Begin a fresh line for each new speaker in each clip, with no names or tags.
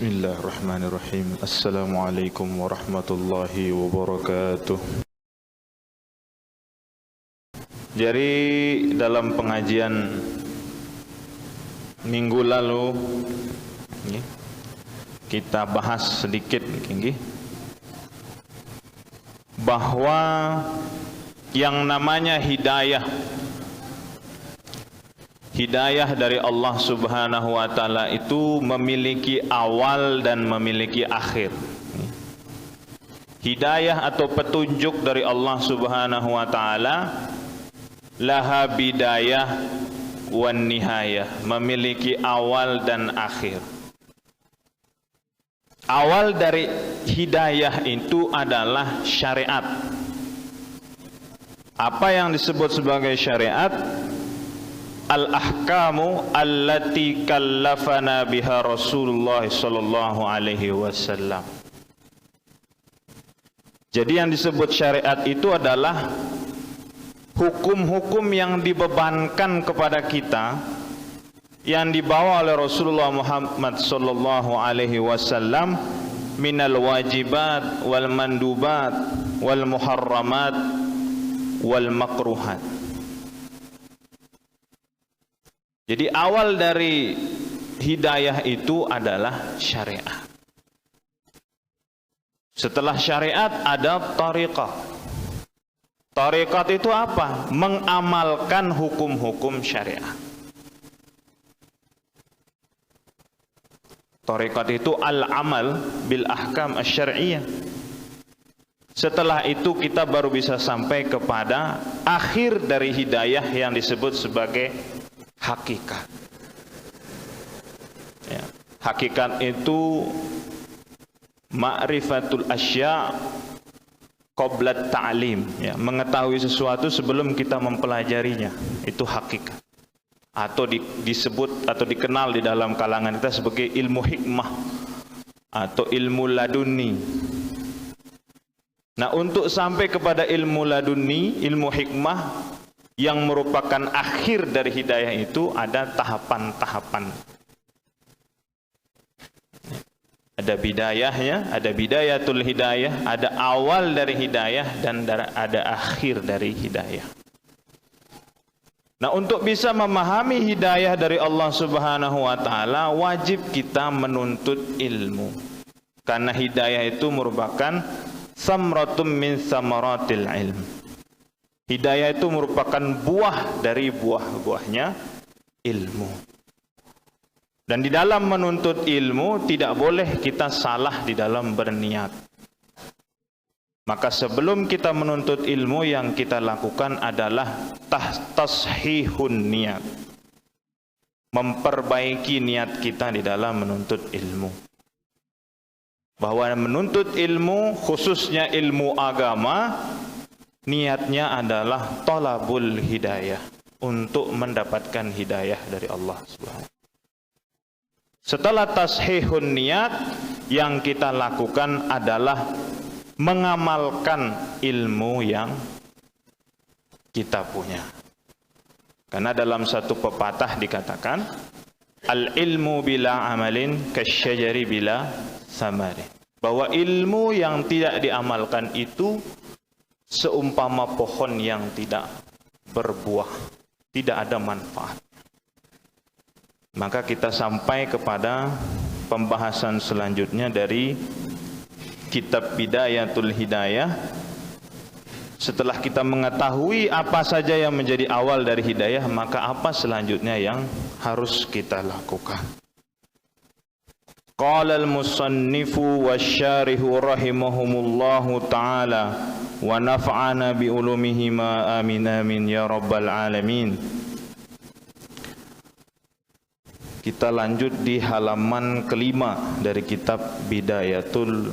Bismillahirrahmanirrahim. Assalamualaikum warahmatullahi wabarakatuh. Jadi dalam pengajian minggu lalu kita bahas sedikit bahwa yang namanya hidayah dari Allah Subhanahu wa taala itu memiliki awal dan memiliki akhir. Hidayah atau petunjuk dari Allah Subhanahu wa taala laha bidayah wan nihayah, memiliki awal dan akhir. Awal dari hidayah itu adalah syariat. Apa yang disebut sebagai syariat? Al-ahkamu allati kallafana biha Rasulullah sallallahu alaihi wasallam. Jadi yang disebut syariat itu adalah hukum-hukum yang dibebankan kepada kita, yang dibawa oleh Rasulullah Muhammad sallallahu alaihi wasallam, minal wajibat wal mandubat wal muharramat wal makruhat. Jadi awal dari hidayah itu adalah syariat. Setelah syariat ada thariqah. Thariqat itu apa? Mengamalkan hukum-hukum syariat. Thariqat itu al-amal bil ahkam asy-syar'iyyah. Setelah itu kita baru bisa sampai kepada akhir dari hidayah yang disebut sebagai hakikat. Ya, hakikat itu ma'rifatul asya' qabla ta'lim, ya, mengetahui sesuatu sebelum kita mempelajarinya. Itu hakikat. Atau disebut atau dikenal di dalam kalangan kita sebagai ilmu hikmah atau ilmu laduni. Nah, untuk sampai kepada ilmu laduni, ilmu hikmah yang merupakan akhir dari hidayah itu ada tahapan-tahapan. Ada bidayahnya, ada bidayatul hidayah, ada awal dari hidayah dan ada akhir dari hidayah. Nah, untuk bisa memahami hidayah dari Allah Subhanahu wa taala, wajib kita menuntut ilmu. Karena hidayah itu merupakan samratum min samaratil ilm. Hidayah itu merupakan buah dari buah-buahnya ilmu. Dan di dalam menuntut ilmu tidak boleh kita salah di dalam berniat. Maka sebelum kita menuntut ilmu, yang kita lakukan adalah tashihun niat. Memperbaiki niat kita di dalam menuntut ilmu. Bahwa menuntut ilmu, khususnya ilmu agama, niatnya adalah talabul hidayah, untuk mendapatkan hidayah dari Allah Subhanahu. Setelah tashihun niat, yang kita lakukan adalah mengamalkan ilmu yang kita punya. Karena dalam satu pepatah dikatakan, al-ilmu bila amalin kasyajari bila samari. Bahwa ilmu yang tidak diamalkan itu seumpama pohon yang tidak berbuah, tidak ada manfaat. Maka kita sampai kepada pembahasan selanjutnya dari kitab Bidayatul Hidayah. Setelah kita mengetahui apa saja yang menjadi awal dari hidayah, maka apa selanjutnya yang harus kita lakukan. Qala al-musannifu wasyarihu rahimahumullahu ta'ala wa naf'ana bi ulumihima amin amin ya rabbal alamin. Kita lanjut di halaman kelima dari kitab Bidayatul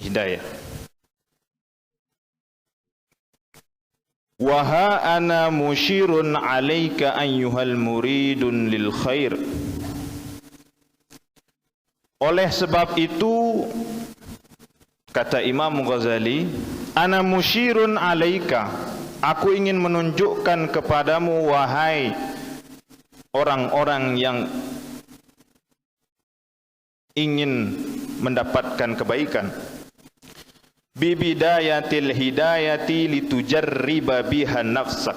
Hidayah. Wa ha ana musyirun 'alaika ayyuhal muridun lil khair. Oleh sebab itu, kata Imam Ghazali, ana musyirun 'alaika, aku ingin menunjukkan kepadamu wahai orang-orang yang ingin mendapatkan kebaikan. Bibidayatil hidayati litujarriba biha nafsak.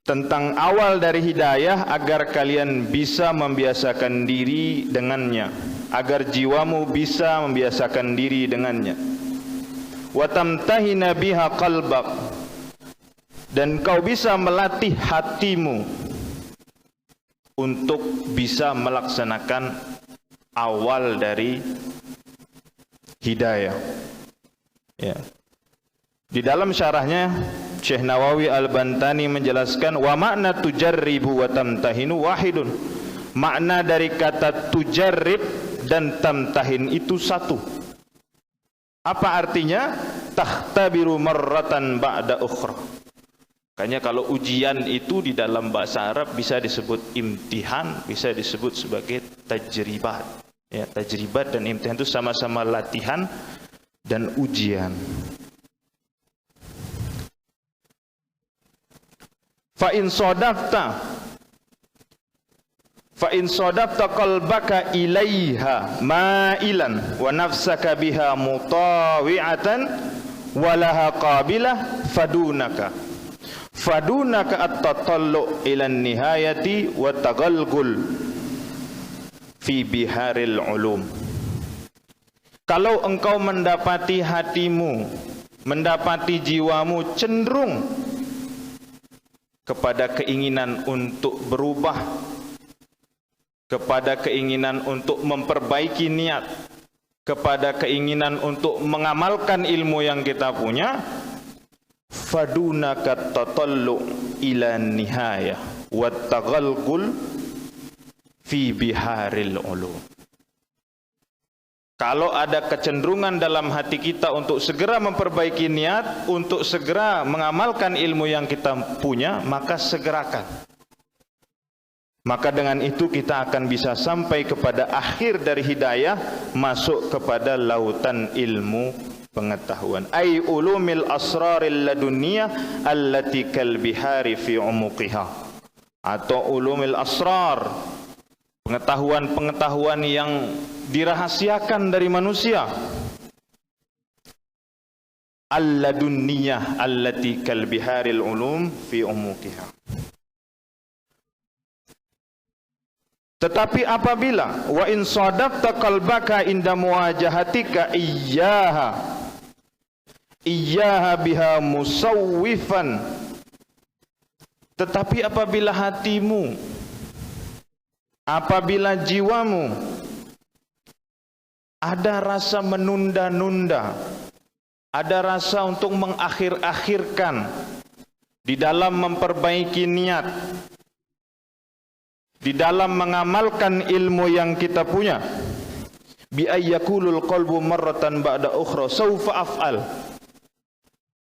Tentang awal dari hidayah agar kalian bisa membiasakan diri dengannya, agar jiwamu bisa membiasakan diri dengannya. Wa tamtahina biha qalbak, dan kau bisa melatih hatimu untuk bisa melaksanakan awal dari hidayah. Ya. Di dalam syarahnya Syekh Nawawi Al-Bantani menjelaskan, wa makna tujarribu wa tamtahinu wahidun. Makna dari kata tujarrib dan tamtahin itu satu. Apa artinya? Takhtabiru marratan ba'da ukhra. Makanya kalau ujian itu di dalam bahasa Arab bisa disebut imtihan, bisa disebut sebagai tajribat. Ya, tajribat dan imtihan itu sama-sama latihan dan ujian. Fa in sadaqta qalbaka ilaiha ma'ilan wa nafsaka biha mutawi'atan wa laha qabilah fadunaka at-tatallu ila nihayati wa taghalgul fi biharil ulum. Kalau engkau mendapati hatimu, mendapati jiwamu cenderung kepada keinginan untuk berubah, kepada keinginan untuk memperbaiki niat, kepada keinginan untuk mengamalkan ilmu yang kita punya, fadunaka tatallu ila nihayah wa taghalgul fi biharil ulum. Kalau ada kecenderungan dalam hati kita untuk segera memperbaiki niat, untuk segera mengamalkan ilmu yang kita punya, maka segerakan. Maka dengan itu kita akan bisa sampai kepada akhir dari hidayah, masuk kepada lautan ilmu pengetahuan. Ai ulumil asraril ladunniyah allati kal bihari fi umuqiha. Atau ulumil asrar, pengetahuan-pengetahuan yang dirahasiakan dari manusia. Al-ladunniyah allati kal biharil ulum fi umuqiha. Tetapi apabila wa in sadaqta qalbaka inda muwajahatika iyyaha biha musawwifan, tetapi apabila hatimu, apabila jiwamu ada rasa menunda-nunda, ada rasa untuk mengakhir-akhirkan di dalam memperbaiki niat, di dalam mengamalkan ilmu yang kita punya, bi ayyakulul qalbu marratan ba'da ukhra saufa af'al,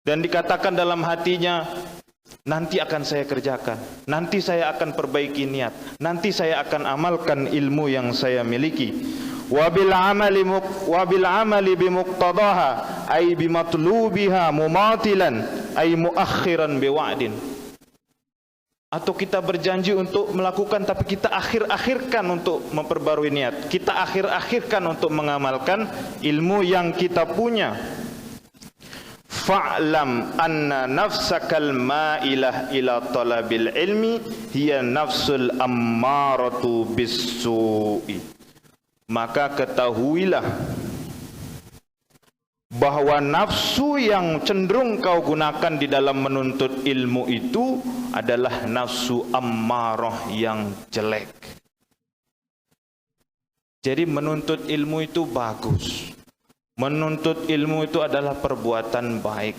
dan dikatakan dalam hatinya, nanti akan saya kerjakan, nanti saya akan perbaiki niat, nanti saya akan amalkan ilmu yang saya miliki. Wabil amali bimuqtadaha ay bimatlubiha mumatilan ay muakhiran biwa'din. Atau kita berjanji untuk melakukan tapi kita akhir-akhirkan untuk memperbarui niat, kita akhir-akhirkan untuk mengamalkan ilmu yang kita punya. Fa'lam anna nafsakal ma'ilah ila talabil ilmi hiya nafsul ammaratu bis-su'i. Maka ketahuilah bahwa nafsu yang cenderung kau gunakan di dalam menuntut ilmu itu adalah nafsu ammarah yang jelek. Jadi menuntut ilmu itu bagus. Menuntut ilmu itu adalah perbuatan baik.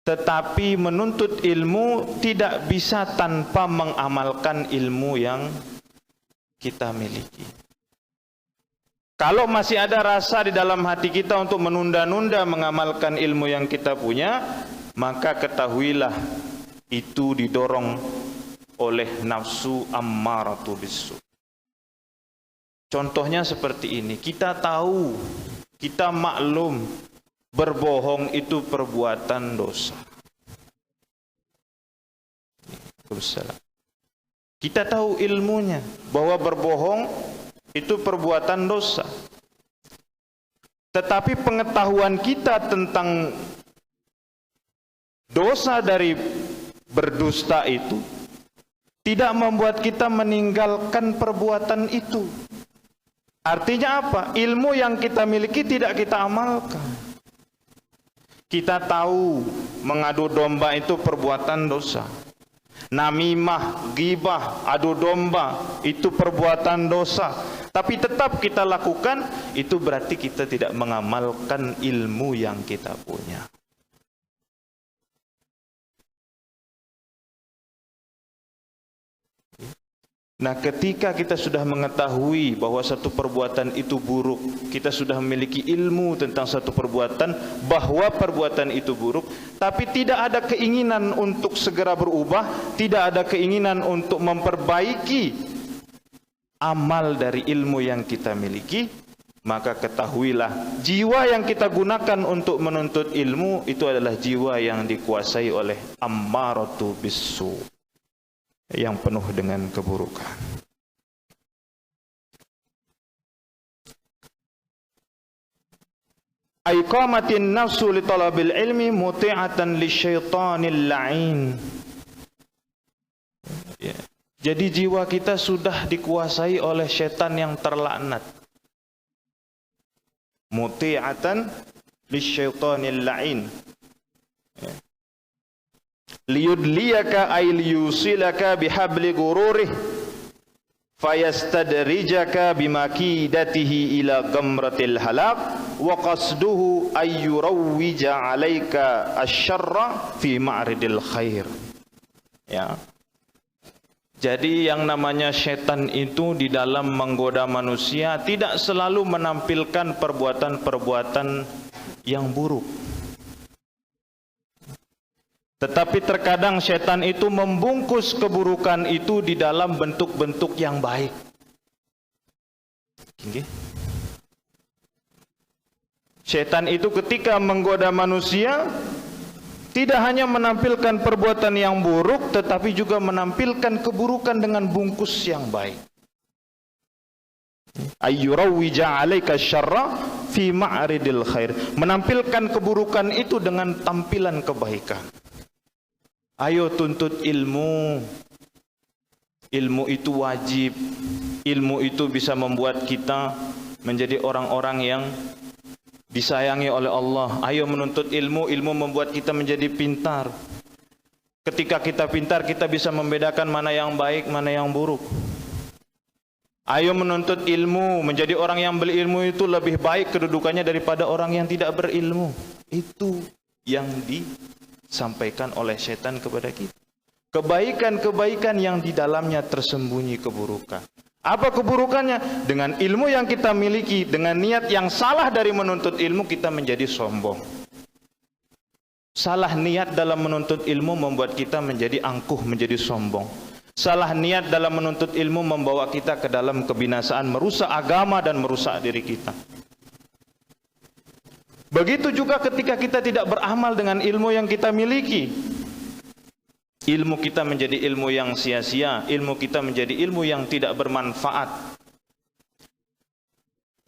Tetapi menuntut ilmu tidak bisa tanpa mengamalkan ilmu yang kita miliki. Kalau masih ada rasa di dalam hati kita untuk menunda-nunda mengamalkan ilmu yang kita punya, maka ketahuilah itu didorong oleh nafsu ammaratu bisu. Contohnya seperti ini, kita tahu, kita maklum berbohong itu perbuatan dosa. Kita tahu ilmunya bahwa berbohong itu perbuatan dosa. Tetapi pengetahuan kita tentang dosa dari berdusta itu tidak membuat kita meninggalkan perbuatan itu. Artinya apa? Ilmu yang kita miliki tidak kita amalkan. Kita tahu mengadu domba itu perbuatan dosa. Namimah, ghibah, adu domba itu perbuatan dosa. Tapi tetap kita lakukan, itu berarti kita tidak mengamalkan ilmu yang kita punya. Nah, ketika kita sudah mengetahui bahwa satu perbuatan itu buruk, kita sudah memiliki ilmu tentang satu perbuatan, bahwa perbuatan itu buruk, tapi tidak ada keinginan untuk segera berubah, tidak ada keinginan untuk memperbaiki amal dari ilmu yang kita miliki, maka ketahuilah, jiwa yang kita gunakan untuk menuntut ilmu itu adalah jiwa yang dikuasai oleh ammaratu bisu, yang penuh dengan keburukan. Aiqamatin nafsu li talabil ilmi muti'atan lisyaitanil la'in. Ya. Jadi jiwa kita sudah dikuasai oleh setan yang terlaknat. Muti'atan lisyaitanil la'in. Ya. Liyudliyaka ay liyusilaka bihabli gururih fayastadrijaka bimakidatihi ila gamratil halak wa qasduhu ay yurawwija alaika asyarra fi ma'ridil khair. Ya. Jadi yang namanya setan itu di dalam menggoda manusia tidak selalu menampilkan perbuatan-perbuatan yang buruk. Tetapi terkadang setan itu membungkus keburukan itu di dalam bentuk-bentuk yang baik. Setan itu ketika menggoda manusia tidak hanya menampilkan perbuatan yang buruk, tetapi juga menampilkan keburukan dengan bungkus yang baik. Ayyurawwija 'alaika syarra fi ma'ridil khair. Menampilkan keburukan itu dengan tampilan kebaikan. Ayo tuntut ilmu. Ilmu itu wajib. Ilmu itu bisa membuat kita menjadi orang-orang yang disayangi oleh Allah. Ayo menuntut ilmu. Ilmu membuat kita menjadi pintar. Ketika kita pintar, kita bisa membedakan mana yang baik, mana yang buruk. Ayo menuntut ilmu. Menjadi orang yang berilmu itu lebih baik kedudukannya daripada orang yang tidak berilmu. Itu yang disampaikan oleh setan kepada kita. Kebaikan-kebaikan yang di dalamnya tersembunyi keburukan. Apa keburukannya? Dengan ilmu yang kita miliki, dengan niat yang salah dari menuntut ilmu, kita menjadi sombong. Salah niat dalam menuntut ilmu membuat kita menjadi angkuh, menjadi sombong. Salah niat dalam menuntut ilmu membawa kita ke dalam kebinasaan, merusak agama dan merusak diri kita. Begitu juga ketika kita tidak beramal dengan ilmu yang kita miliki. Ilmu kita menjadi ilmu yang sia-sia, ilmu kita menjadi ilmu yang tidak bermanfaat.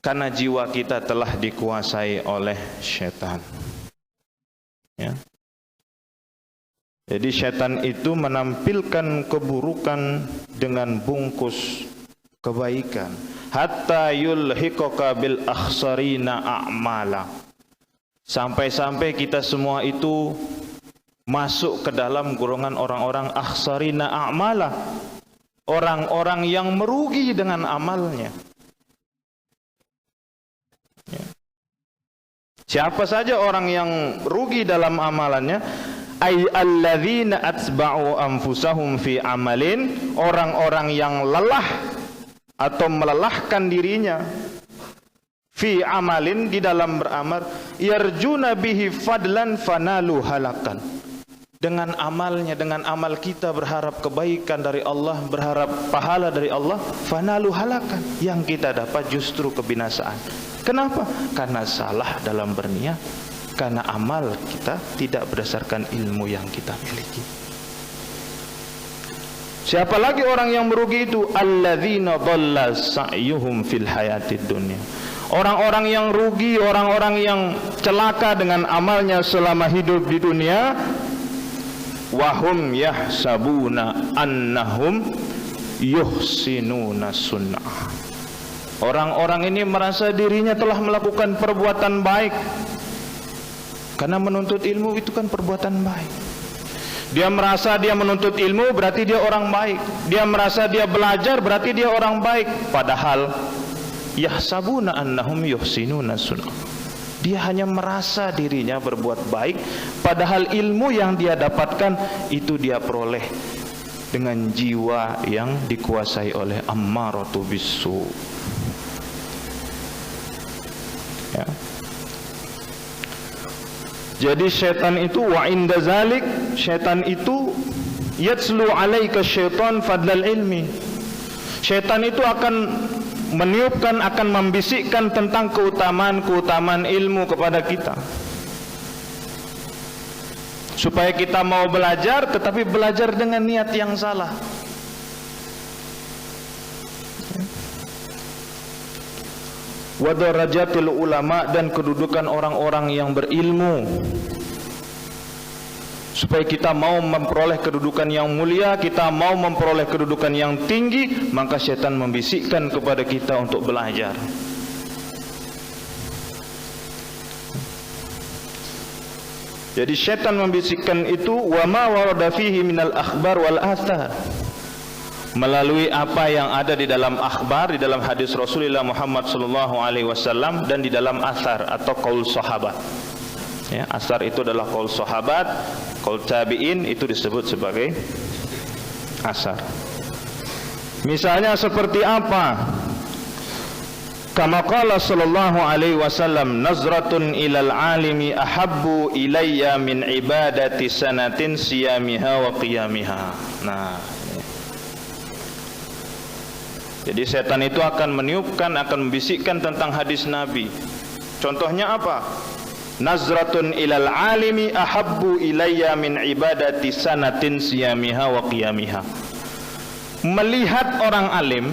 Karena jiwa kita telah dikuasai oleh setan. Ya. Jadi setan itu menampilkan keburukan dengan bungkus kebaikan. Hatta yulhiqaka bil akhsarina a'mala. Sampai-sampai kita semua itu masuk ke dalam golongan orang-orang akhsarina a'mala, orang-orang yang merugi dengan amalnya. Ya. Siapa saja orang yang rugi dalam amalannya? Ay alladzina atba'u anfusahum fi amalin, orang-orang yang lelah atau melelahkan dirinya fi amalin, di dalam beramal, yarjuna bihi fadlan fanalu halakan. Dengan amalnya, dengan amal kita berharap kebaikan dari Allah, berharap pahala dari Allah, fanalu halakan, yang kita dapat justru kebinasaan. Kenapa? Karena salah dalam berniat, karena amal kita tidak berdasarkan ilmu yang kita miliki. Siapa lagi orang yang merugi itu? Alladzina dhalla sa'yuhum fil hayatid dunya. Orang-orang yang rugi, orang-orang yang celaka dengan amalnya selama hidup di dunia. Wahum yahsabuna annahum yuhsinuna sunnah. Orang-orang ini merasa dirinya telah melakukan perbuatan baik. Karena menuntut ilmu itu kan perbuatan baik. Dia merasa dia menuntut ilmu berarti dia orang baik. Dia merasa dia belajar berarti dia orang baik. Padahal yahsabuna annahum yuhsinuna sunnah. Dia hanya merasa dirinya berbuat baik, padahal ilmu yang dia dapatkan itu dia peroleh dengan jiwa yang dikuasai oleh ammaratu bisu. Ya. Jadi syaitan itu wa inda zalik, syaitan itu yatslu alaika syaitan fadlal ilmi. Syaitan itu akan meniupkan, akan membisikkan tentang keutamaan ilmu kepada kita, supaya kita mau belajar, tetapi belajar dengan niat yang salah. Wa darajatil ulama, dan kedudukan orang-orang yang berilmu, supaya kita mau memperoleh kedudukan yang mulia, kita mau memperoleh kedudukan yang tinggi, maka syaitan membisikkan kepada kita untuk belajar. Jadi syaitan membisikkan itu wa ma warada fihi minal akhbar wal athar, melalui apa yang ada di dalam akhbar, di dalam hadis Rasulullah Muhammad sallallahu alaihi wasallam, dan di dalam athar atau qaul sahabat. Ya, asar itu adalah qaul sahabat, qaul tabi'in itu disebut sebagai asar. Misalnya seperti apa? Kama qala sallallahu alaihi wasallam, nazratun ilal alimi ahabbu ilayya min ibadati sanatin siyamiha wa qiyamiha. Nah, jadi setan itu akan meniupkan, akan membisikkan tentang hadis Nabi. Contohnya apa? Nazratun ilal alimi ahabbu ilayya min ibadati sanatin siyamiha wa qiyamiha. Melihat orang alim,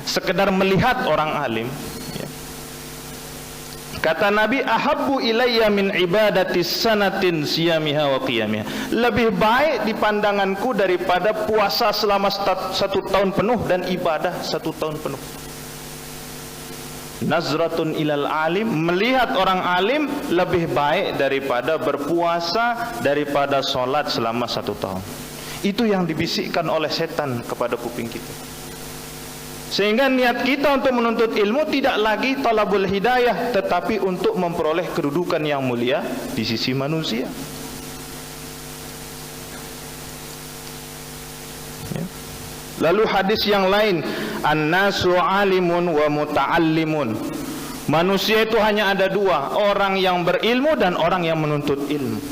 sekedar melihat orang alim, kata Nabi, ahabbu ilayya min ibadati sanatin siyamiha wa qiyamiha. Lebih baik di pandanganku daripada puasa selama 1 tahun penuh dan ibadah 1 tahun penuh. Nazratun ilal alim, melihat orang alim lebih baik daripada berpuasa, daripada sholat selama 1 tahun. Itu yang dibisikkan oleh setan kepada kuping kita. Sehingga niat kita untuk menuntut ilmu tidak lagi talabul hidayah, tetapi untuk memperoleh kedudukan yang mulia di sisi manusia. Lalu hadis yang lain, an-nasu alimun wa muta'allimun. Manusia itu hanya ada 2, orang yang berilmu dan orang yang menuntut ilmu.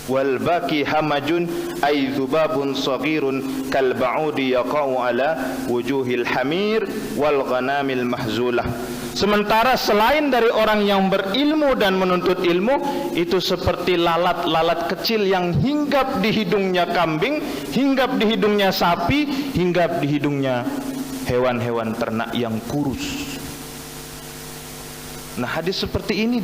Wal baqi hamajun ay dzubabun saghirun kal ba'udi yaqau ala wujuhil hamir wal ghanamil mahzulah. Sementara selain dari orang yang berilmu dan menuntut ilmu, itu seperti lalat-lalat kecil yang hinggap di hidungnya kambing, hinggap di hidungnya sapi, hinggap di hidungnya hewan-hewan ternak yang kurus. Nah, hadis seperti ini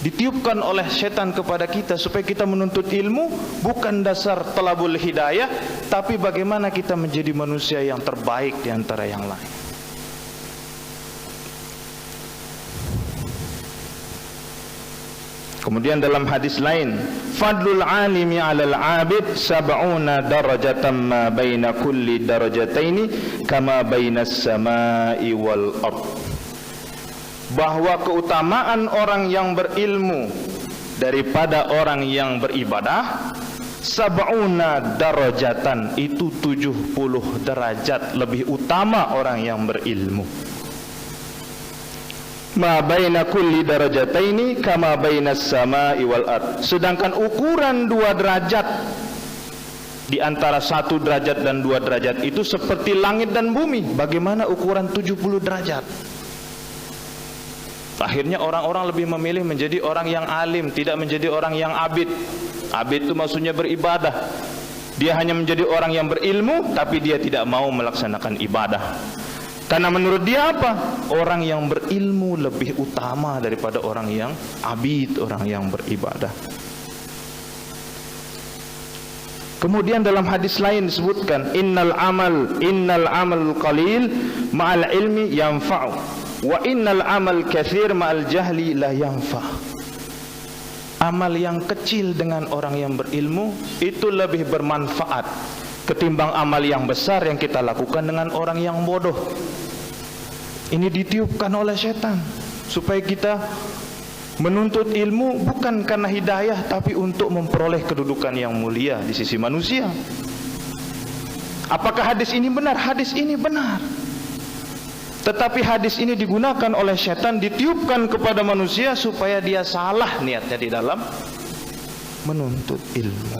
ditiupkan oleh setan kepada kita supaya kita menuntut ilmu bukan dasar talabul hidayah, tapi bagaimana kita menjadi manusia yang terbaik di antara yang lain. Kemudian dalam hadis lain, fadlul alimi 'alal 'abid sab'una darajatan ma baina kulli darajataini kama bainas samai wal ard. Bahwa keutamaan orang yang berilmu daripada orang yang beribadah, sab'una darajatan, itu 70 derajat lebih utama orang yang berilmu. Ma baina kulli darajataini kama bainas samai wal ard. Sedangkan ukuran 2 derajat di antara 1 derajat dan 2 derajat itu seperti langit dan bumi. Bagaimana ukuran 70 derajat? Akhirnya orang-orang lebih memilih menjadi orang yang alim, tidak menjadi orang yang abid. Abid itu maksudnya beribadah. Dia hanya menjadi orang yang berilmu, tapi dia tidak mau melaksanakan ibadah. Karena menurut dia apa? Orang yang berilmu lebih utama daripada orang yang abid, orang yang beribadah. Kemudian dalam hadis lain disebutkan, innal amal qalil ma'al ilmi yanfa'u wa innal amal katsir ma'al jahli la yanfa'. Amal yang kecil dengan orang yang berilmu itu lebih bermanfaat ketimbang amal yang besar yang kita lakukan dengan orang yang bodoh. Ini ditiupkan oleh setan supaya kita menuntut ilmu bukan karena hidayah, tapi untuk memperoleh kedudukan yang mulia di sisi manusia. Apakah hadis ini benar? Hadis ini benar. Tetapi hadis ini digunakan oleh setan, ditiupkan kepada manusia supaya dia salah niatnya di dalam menuntut ilmu.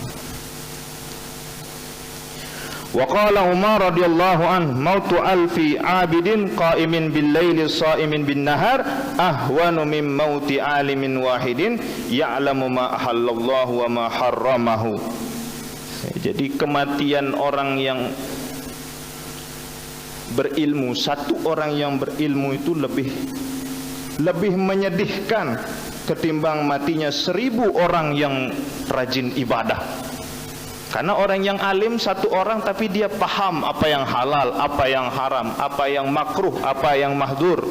Wa qala Umar radhiyallahu anhu, mautu alfi abidin qa'imin bil laili sha'imin bin nahar ahwanu min mauti alimin wahidin ya'lamu ma ahallallahu wa ma harramahu. Jadi kematian orang yang berilmu, satu orang yang berilmu itu lebih menyedihkan ketimbang matinya 1000 orang yang rajin ibadah. Karena orang yang alim satu orang, tapi dia paham apa yang halal, apa yang haram, apa yang makruh, apa yang mahdur.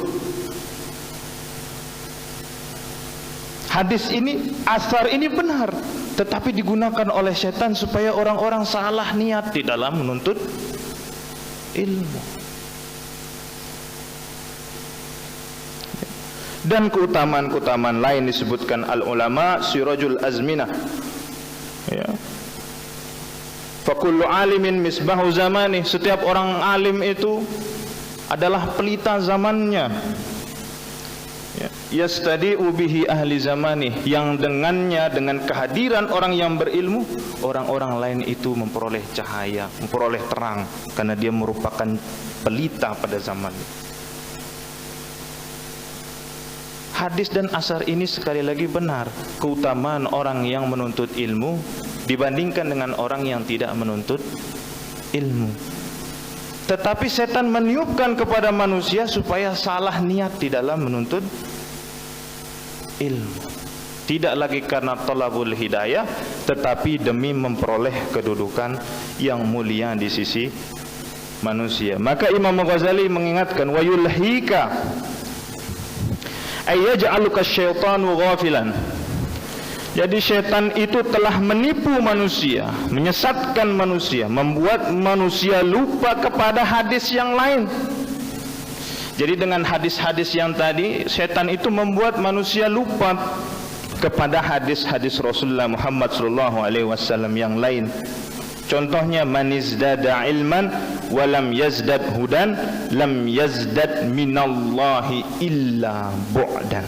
Hadis ini, asar ini benar, tetapi digunakan oleh setan supaya orang-orang salah niat di dalam menuntut ilmu. Dan keutamaan-keutamaan lain disebutkan al-ulama sirajul azminah. Ya. Fakullu alimin misbahu zamani, setiap orang alim itu adalah pelita zamannya. Yastadi'u bihi ahli zamani, yang dengannya, dengan kehadiran orang yang berilmu, orang-orang lain itu memperoleh cahaya, memperoleh terang, karena dia merupakan pelita pada zaman. Hadis dan asar ini sekali lagi benar. Keutamaan orang yang menuntut ilmu dibandingkan dengan orang yang tidak menuntut ilmu. Tetapi setan meniupkan kepada manusia supaya salah niat di dalam menuntut ilmu. Tidak lagi karena talabul hidayah, tetapi demi memperoleh kedudukan yang mulia di sisi manusia. Maka Imam Ghazali mengingatkan, wa yulhika ayyaj'aluka syaitanu ghafilan. Jadi syaitan itu telah menipu manusia, menyesatkan manusia, membuat manusia lupa kepada hadis yang lain. Jadi dengan hadis-hadis yang tadi, syaitan itu membuat manusia lupa kepada hadis-hadis Rasulullah Muhammad SAW yang lain. Contohnya, man izdada ilman wa lam yazdad hudan lam yazdad minallahi illa bu'dan.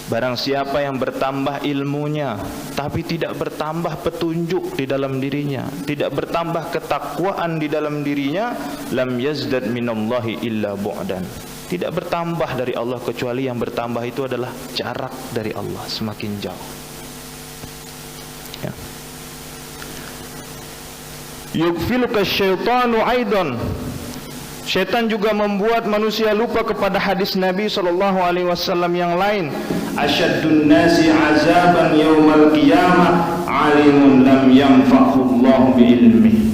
Barang siapa yang bertambah ilmunya tapi tidak bertambah petunjuk di dalam dirinya, tidak bertambah ketakwaan di dalam dirinya, lam yazdad minallahi illa bu'dan. Tidak bertambah dari Allah, kecuali yang bertambah itu adalah jarak dari Allah, semakin jauh. Ya. Yughfiluka syaitanu aidan. Syaitan juga membuat manusia lupa kepada hadis Nabi SAW yang lain. Asyaddun nasi azaban yaumal qiyamah alimun lam yanfa'hu Allah bi'ilmi.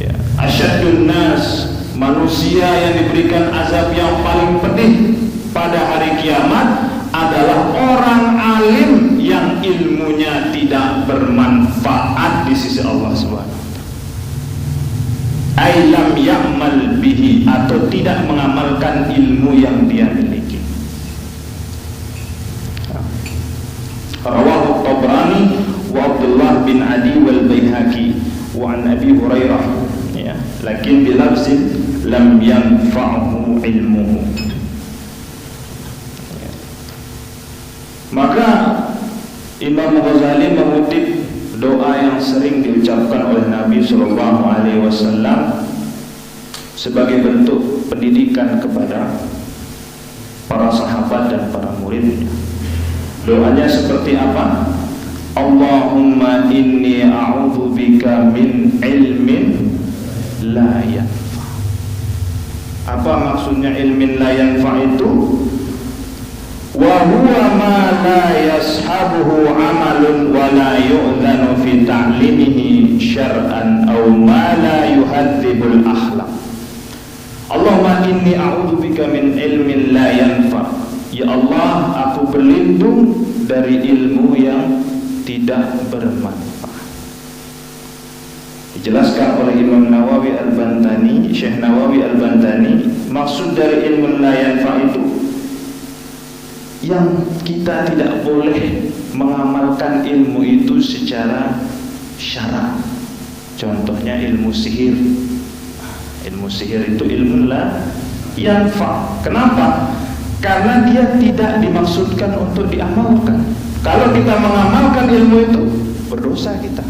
Ya. Asyaddun nas, manusia yang diberikan azab yang paling pedih pada hari kiamat adalah orang alim yang ilmunya tidak bermanfaat di sisi Allah SWT. Ailam ya'mal bihi, atau tidak mengamalkan ilmu yang dia miliki. Rawahu Tabrani wa Abdullah bin Adi wal Baihaqi wa an Abi Hurairah, ya, lakin bilafzin lam yanfa'hu ilmuhu. Ya. Maka Imam Ghazali mengutip doa yang sering diucapkan oleh Nabi SAW sebagai bentuk pendidikan kepada para sahabat dan para muridnya. Doanya seperti apa? Allahumma inni a'udzubika min ilmin la yanfa. Apa maksudnya ilmin la yanfa itu? Wa huwa ma la yashabuhu amalun wa la yu'dhanu fi ta'limihi syar'an aw ma la yuhadzibul akhlaq. Allahumma inni a'udzubika min ilmin la yanfa. Ya Allah, aku berlindung dari ilmu yang tidak bermanfaat. Dijelaskan oleh Imam Nawawi Al-Bantani, Syekh Nawawi Al-Bantani, maksud dari ilmu la yanfa itu yang kita tidak boleh mengamalkan ilmu itu secara syara. Contohnya ilmu sihir. Ilmu sihir itu ilmu la yanfa. Kenapa? Karena dia tidak dimaksudkan untuk diamalkan. Kalau kita mengamalkan ilmu itu, berdosa kita.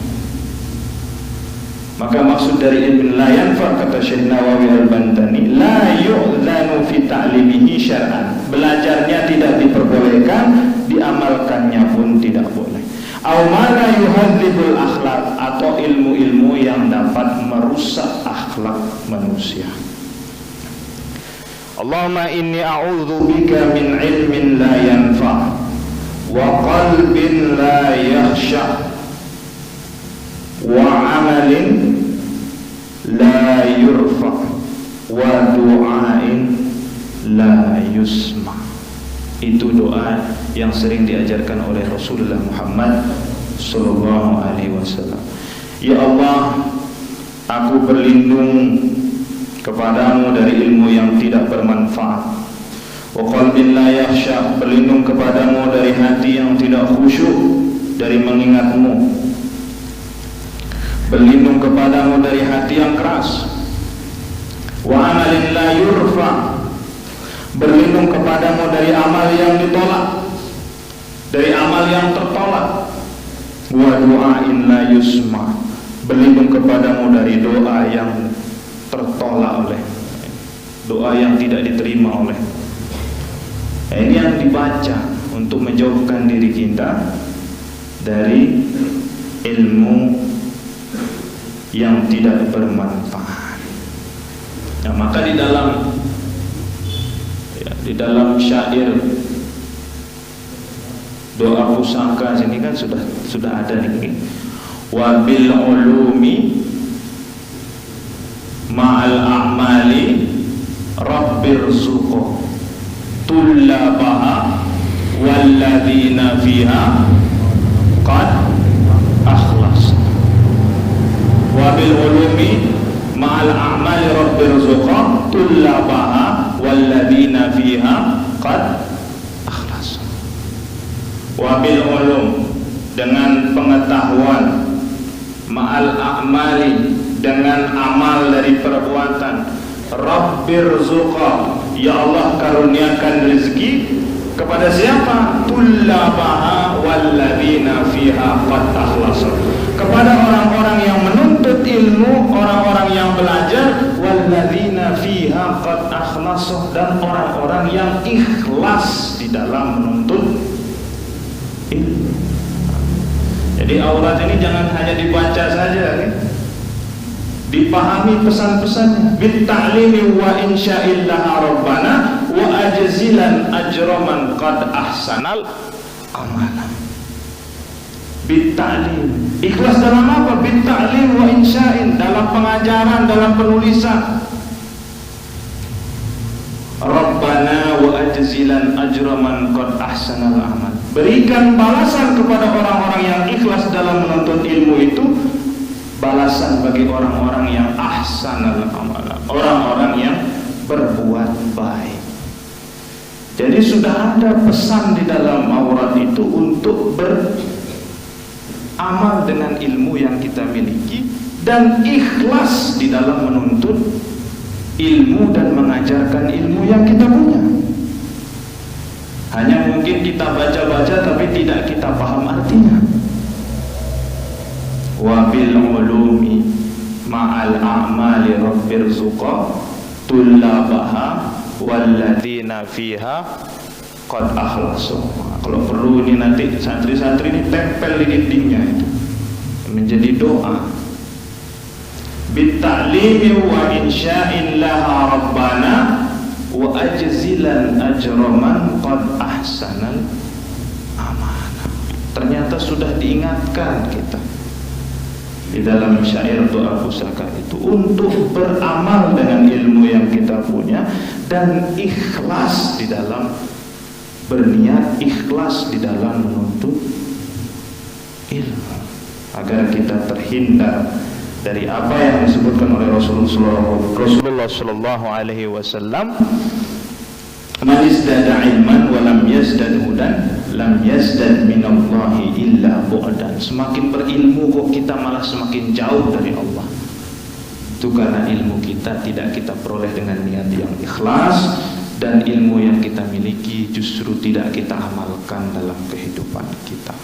Maka maksud dari ilmu la yanfa, kata Syekh Nawawi Al-Bantani, la yu'dzanu fi ta'limihi syar'an. Belajarnya tidak diperbolehkan, diamalkannya pun tidak boleh. Aw ma la yuhadzibul akhlaq, atau ilmu-ilmu yang dapat merusak akhlak manusia. Allahumma inni a'udzubika min ilmin la yanfa wa qalbin la yakhsha wa amalin la yurfa wa du'ain la yusma. Itu doa yang sering diajarkan oleh Rasulullah Muhammad sallallahu alaihi wasallam. Ya Allah, aku berlindung kepadamu dari ilmu yang tidak bermanfaat. Wa qalbin la yakhsha, berlindung kepadamu dari hati yang tidak khusyuk dari mengingatmu. Berlindung kepadamu dari hati yang keras. Wa amalin la yurfa, berlindung kepadamu dari amal yang ditolak, dari amal yang tertolak. Wa du'ain la yusma, berlindung kepadamu dari doa yang tertolak oleh, doa yang tidak diterima oleh. Ini yang dibaca untuk menjauhkan diri kita dari ilmu yang tidak bermanfaat. Nah, maka di dalam syair doa pusaka sini kan sudah ada nih. Wa bil ulumi ma'al a'mali rabbirzuqo tullabaha walladzina fiha qad akhlas. Wa bil ulumi ma'al a'mali rabbirzuqo tullabaha walladzina fiha qad akhlas. Wa bil ulum, dengan pengetahuan, ma'al a'mali, dengan amal dari perbuatan, rabbirzuqa, ya Allah karuniakan rezeki kepada siapa? Tullabaha walladzina fiha qad akhlasa, kepada orang-orang yang menuntut ilmu, orang-orang yang belajar, walladzina fiha qad akhlasa, dan orang-orang yang ikhlas di dalam menuntut ilmu. Jadi aurat ini jangan hanya dibaca saja, kan? Dipahami pesan-pesannya. Bit ta'limi wa insya'illah rabbana wa ajzilan ajraman qad ahsanal amala. Bit ta'lim, ikhlas dalam apa? Bit ta'lim wa insya'in, dalam pengajaran, dalam penulisan. Rabbana wa ajzilan ajraman qad ahsanal amal, berikan balasan kepada orang-orang yang ikhlas dalam menuntut ilmu itu, balasan bagi orang-orang yang ahsanal amala, orang-orang yang berbuat baik. Jadi sudah ada pesan di dalam aurat itu untuk beramal dengan ilmu yang kita miliki dan ikhlas di dalam menuntut ilmu dan mengajarkan ilmu yang kita punya. Hanya mungkin kita baca-baca tapi tidak kita paham artinya. Wa bil ulumi ma'al a'mali rabbirzuqa tullabaha walladzina fiha qad akhlasu. Kalau perlu ini nanti santri-santri ini tempel di dindingnya itu menjadi doa. Bitta'limi wa insya'in laha rabbana wa ajzilan ajraman qad ahsanal amanah. Ternyata sudah diingatkan kita di dalam syair doa pusaka itu untuk beramal dengan ilmu yang kita punya dan ikhlas di dalam berniat, ikhlas di dalam menuntut ilmu, agar kita terhindar dari apa yang disebutkan oleh Rasulullah sallallahu alaihi wasallam, man izdada ilman wa lam yazdad hudan lam yazdad minallahi illa bu'dan. Semakin berilmu kok kita malah semakin jauh dari Allah. Itu karena ilmu kita tidak kita peroleh dengan niat yang ikhlas, dan ilmu yang kita miliki justru tidak kita amalkan dalam kehidupan kita.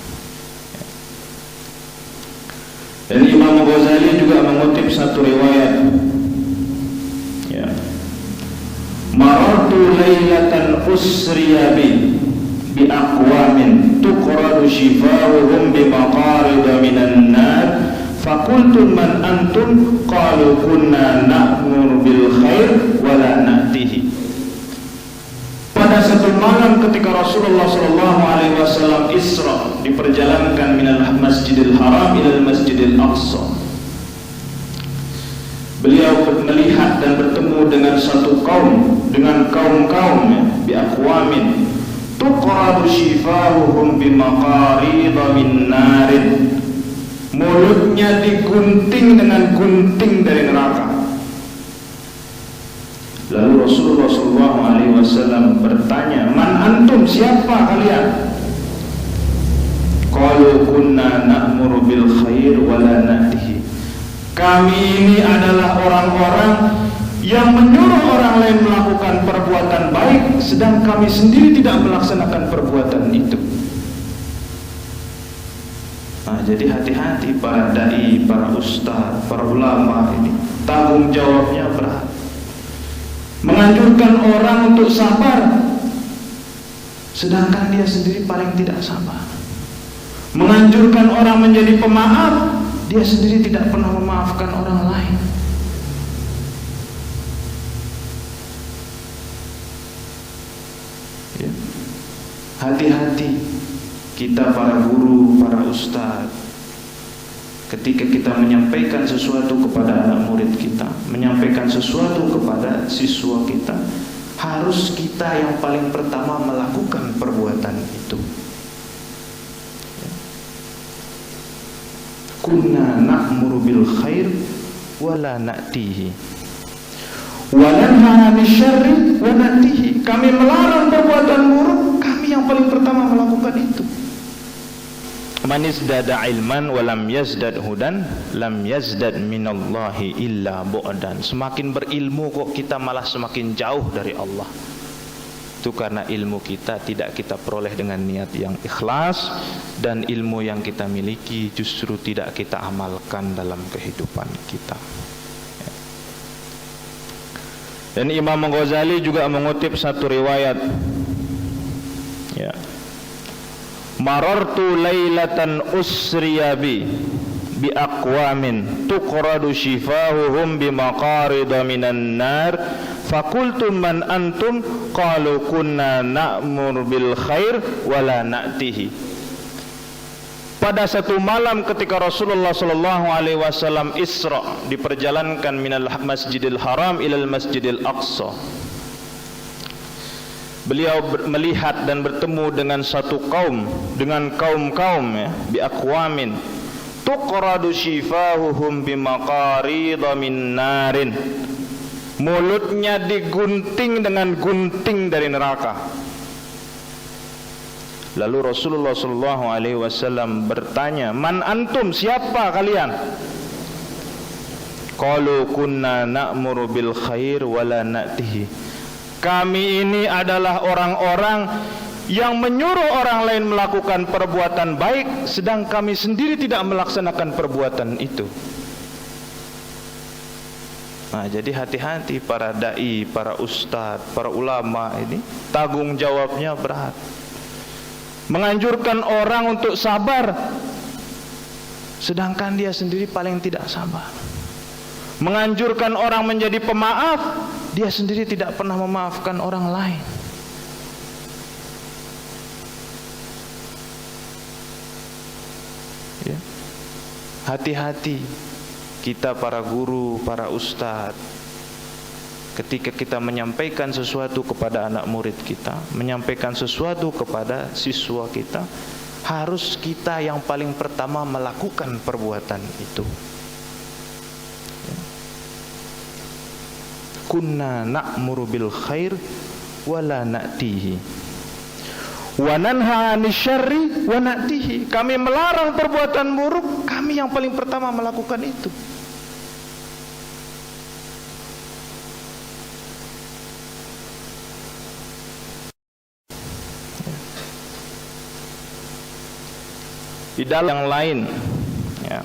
Dan Imam Ghazali juga mengutip satu riwayat, ya, marartu lailatan usriya bi aqwamin tuqradu shifa'uhum bi maqarid minan nar faqultu man antum qalu kunna na'mur bil khair wa la na'tihi. Pada satu malam ketika Rasulullah sallallahu alaihi wasallam Isra, diperjalankan minal Masjidil Haram ilal Masjidil Aqsa, beliau melihat dan bertemu dengan satu kaum, dengan kaum-kaum, ya, bi aqwamin tuqradu shifahuhum bimaqarid min narin, mulutnya digunting dengan gunting dari neraka. Lalu Rasulullah SAW bertanya, man antum, siapa kalian? Qalu kunna na'muru bil khair wa la na'tihi. Kami ini adalah orang-orang yang menyuruh orang lain melakukan perbuatan baik, sedang kami sendiri tidak melaksanakan perbuatan itu. Nah, jadi hati-hati para dai, para ustaz, para ulama ini, tanggung jawabnya berat. Menganjurkan orang untuk sabar, sedangkan dia sendiri paling tidak sabar. Menganjurkan orang menjadi pemaaf, dia sendiri tidak pernah memaafkan orang lain. Ya. Hati-hati kita para guru, para ustaz, ketika kita menyampaikan sesuatu kepada anak murid kita, menyampaikan sesuatu kepada siswa kita, harus kita yang paling pertama melakukan perbuatan itu. Kunna na'muru bil khair wa la na'tihi wa nanha 'anil syarri wa na'tihi. Kami melarang perbuatan buruk, kami yang paling pertama melakukan itu. Man izdada ilman wa lam yazdad hudan lam yazdad minallahi illa bu'dan. Semakin berilmu kok kita malah semakin jauh dari Allah. Itu karena ilmu kita tidak kita peroleh dengan niat yang ikhlas, dan ilmu yang kita miliki justru tidak kita amalkan dalam kehidupan kita. Dan Imam Ghazali juga mengutip satu riwayat, ya, marartu lailatan usriya bi aqwamin tuqradu shifahuhum bi maqarid minan nar faqultu man antum qalu kunna na'mur bil khair wa la na'tihi. Pada satu malam ketika Rasulullah sallallahu alaihi wasallam Isra, diperjalankan minal Masjidil Haram ilal Masjidil Aqsa, beliau melihat dan bertemu dengan satu kaum, dengan kaum-kaum, ya, bi aqwamin tuqradu shifahuhum bimaqarid min narin, mulutnya digunting dengan gunting dari neraka. Lalu Rasulullah sallallahu alaihi wasallam bertanya, man antum, siapa kalian? Qalu kunna na'muru bil khair wa la na'tihi. Kami ini adalah orang-orang yang menyuruh orang lain melakukan perbuatan baik, sedang kami sendiri tidak melaksanakan perbuatan itu. Nah, jadi hati-hati para dai, para ustadz, para ulama ini, tanggung jawabnya berat. menganjurkan orang untuk sabar, sedangkan dia sendiri paling tidak sabar. Menganjurkan orang menjadi pemaaf, dia sendiri tidak pernah memaafkan orang lain. Ya. Hati-hati kita para guru, para ustadz, ketika kita menyampaikan sesuatu kepada anak murid kita, menyampaikan sesuatu kepada siswa kita, harus kita yang paling pertama melakukan perbuatan itu. Kunna na'muru bil khair wa la na'tihi wa nanha 'anil syarri wa na'tihi. Kami melarang perbuatan buruk, kami yang paling pertama melakukan itu. Di dalam yang lain, ya,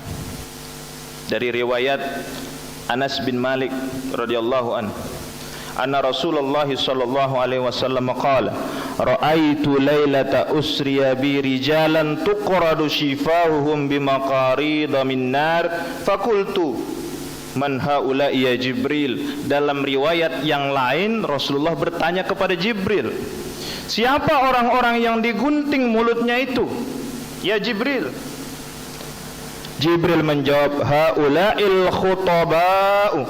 dari riwayat Anas bin Malik radhiyallahu anhu, anna Rasulullah sallallahu alaihi wasallam qala, ra'aitu lailata usriya bi rijalan tuqradu shifahuhum bimaqarid min nar faqultu man haula ya Jibril. Dalam riwayat yang lain Rasulullah bertanya kepada Jibril, siapa orang-orang yang digunting mulutnya itu ya Jibril? Jibril menjawab, haula'il khutaba'u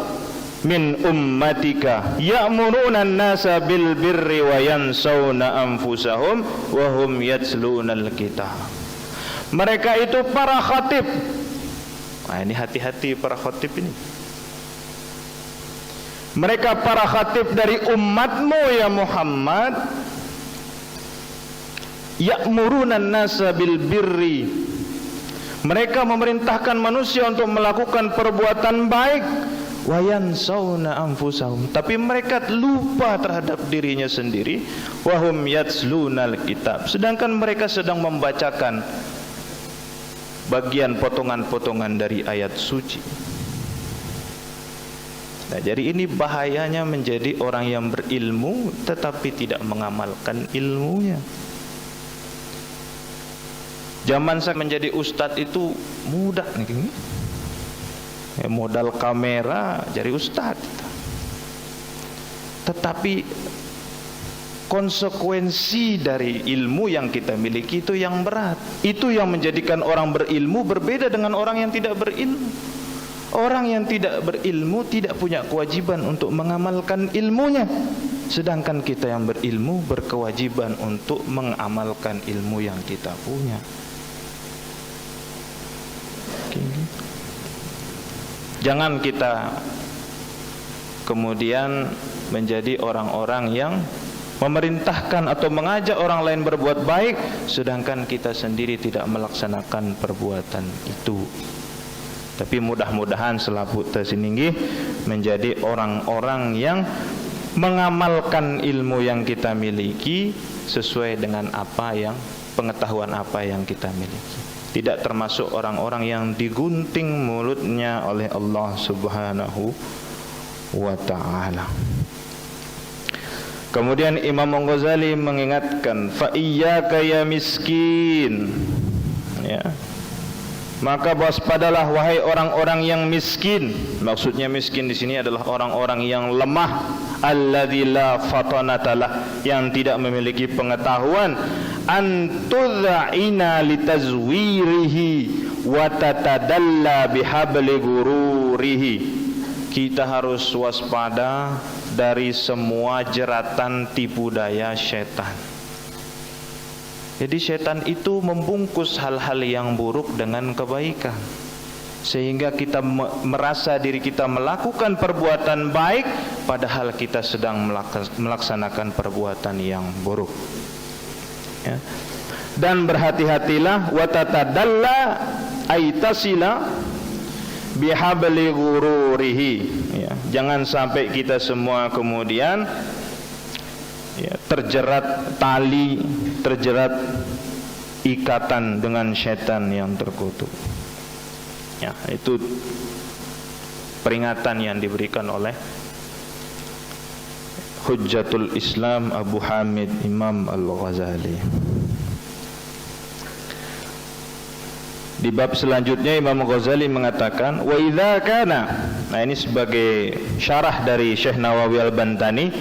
min ummatika ya'muruna an-nasa bil birri wa yansawna anfusahum wa hum yatluna al-kitab. Mereka itu para khatib. Nah, ini hati-hati para khatib ini. Mereka para khatib dari umatmu ya Muhammad, ya'muruna an-nasa bil birri. Mereka memerintahkan manusia untuk melakukan perbuatan baik, wa yansawna anfusahum, tapi mereka lupa terhadap dirinya sendiri, wa hum yatlunal kitab, sedangkan mereka sedang membacakan bagian potongan-potongan dari ayat suci. Nah, jadi ini bahayanya menjadi orang yang berilmu tetapi tidak mengamalkan ilmunya. Zaman saya menjadi ustadz itu mudah nih, ya, modal kamera jadi ustadz. Tetapi konsekuensi dari ilmu yang kita miliki itu yang berat. Itu yang menjadikan orang berilmu berbeda dengan orang yang tidak berilmu. Orang yang tidak berilmu tidak punya kewajiban untuk mengamalkan ilmunya, sedangkan kita yang berilmu berkewajiban untuk mengamalkan ilmu yang kita punya. Jangan kita kemudian menjadi orang-orang yang memerintahkan atau mengajak orang lain berbuat baik, sedangkan kita sendiri tidak melaksanakan perbuatan itu. Tapi mudah-mudahan selaku tersininggi menjadi orang-orang yang mengamalkan ilmu yang kita miliki sesuai dengan apa yang pengetahuan apa yang kita miliki. Tidak termasuk orang-orang yang digunting mulutnya oleh Allah Subhanahu wa ta'ala. Kemudian Imam Ghazali mengingatkan, fa iyyaka ya miskin, ya, maka waspadalah wahai orang-orang yang miskin. Maksudnya miskin di sini adalah orang-orang yang lemah, alladzi la fatanatalah, yang tidak memiliki pengetahuan, antudzaina litazwirihi wa tatadalla bihabli gururihi. Kita harus waspada dari semua jeratan tipu daya setan. Jadi setan itu membungkus hal-hal yang buruk dengan kebaikan, sehingga kita merasa diri kita melakukan perbuatan baik padahal kita sedang melaksanakan perbuatan yang buruk, ya. Dan berhati-hatilah, watatadalla aitasila bihabli ghururihi, ya. Jangan sampai kita semua kemudian, ya, terjerat tali, terjerat ikatan dengan setan yang terkutuk. Ya, itu peringatan yang diberikan oleh Hujjatul Islam Abu Hamid Imam Al-Ghazali. Di bab selanjutnya Imam Ghazali mengatakan wa idza kana, nah ini sebagai syarah dari Syekh Nawawi Al-Bantani,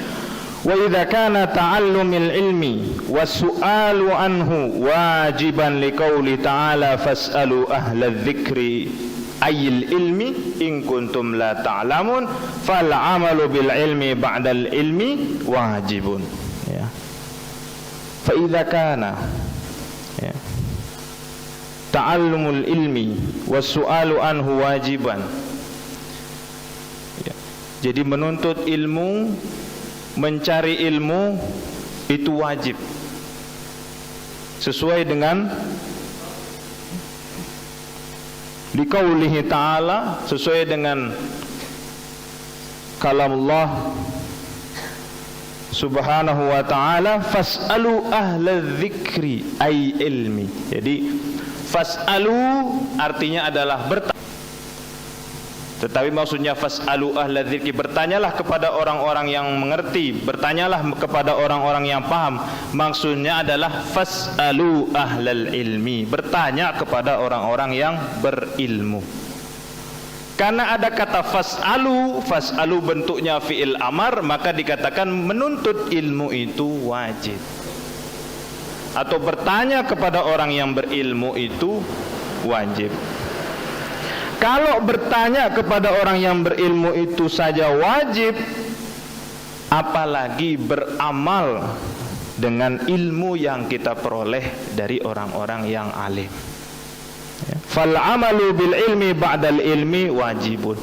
wa idza kana ta'allumul ilmi was-su'alu anhu wajiban liqauli ta'ala fas'alu ahla dzikri ayil ilmi in kuntum la ta'lamun fal 'amalu bil ilmi ba'dal ilmi wajibun. Ya. Fa idza kana, ya, ta'allumul ilmi was-su'alu anhu wajiban, ya. Jadi menuntut ilmu, mencari ilmu itu wajib sesuai dengan liqaulihi ta'ala, sesuai dengan kalamullah subhanahu wa ta'ala, fas'alu ahla dzikri ay ilmi. Jadi fas'alu artinya adalah bertanya, tetapi maksudnya fas'alu ahla dzikri, bertanyalah kepada orang-orang yang mengerti, bertanyalah kepada orang-orang yang paham. Maksudnya adalah fas'alu ahlal ilmi, bertanya kepada orang-orang yang berilmu. Karena ada kata fas'alu, fas'alu bentuknya fi'il amar, maka dikatakan menuntut ilmu itu wajib. Atau bertanya kepada orang yang berilmu itu wajib. Kalau bertanya kepada orang yang berilmu itu saja wajib, apalagi beramal dengan ilmu yang kita peroleh dari orang-orang yang alim. Fal amalu bil ilmi ba'dal ilmi wajibun.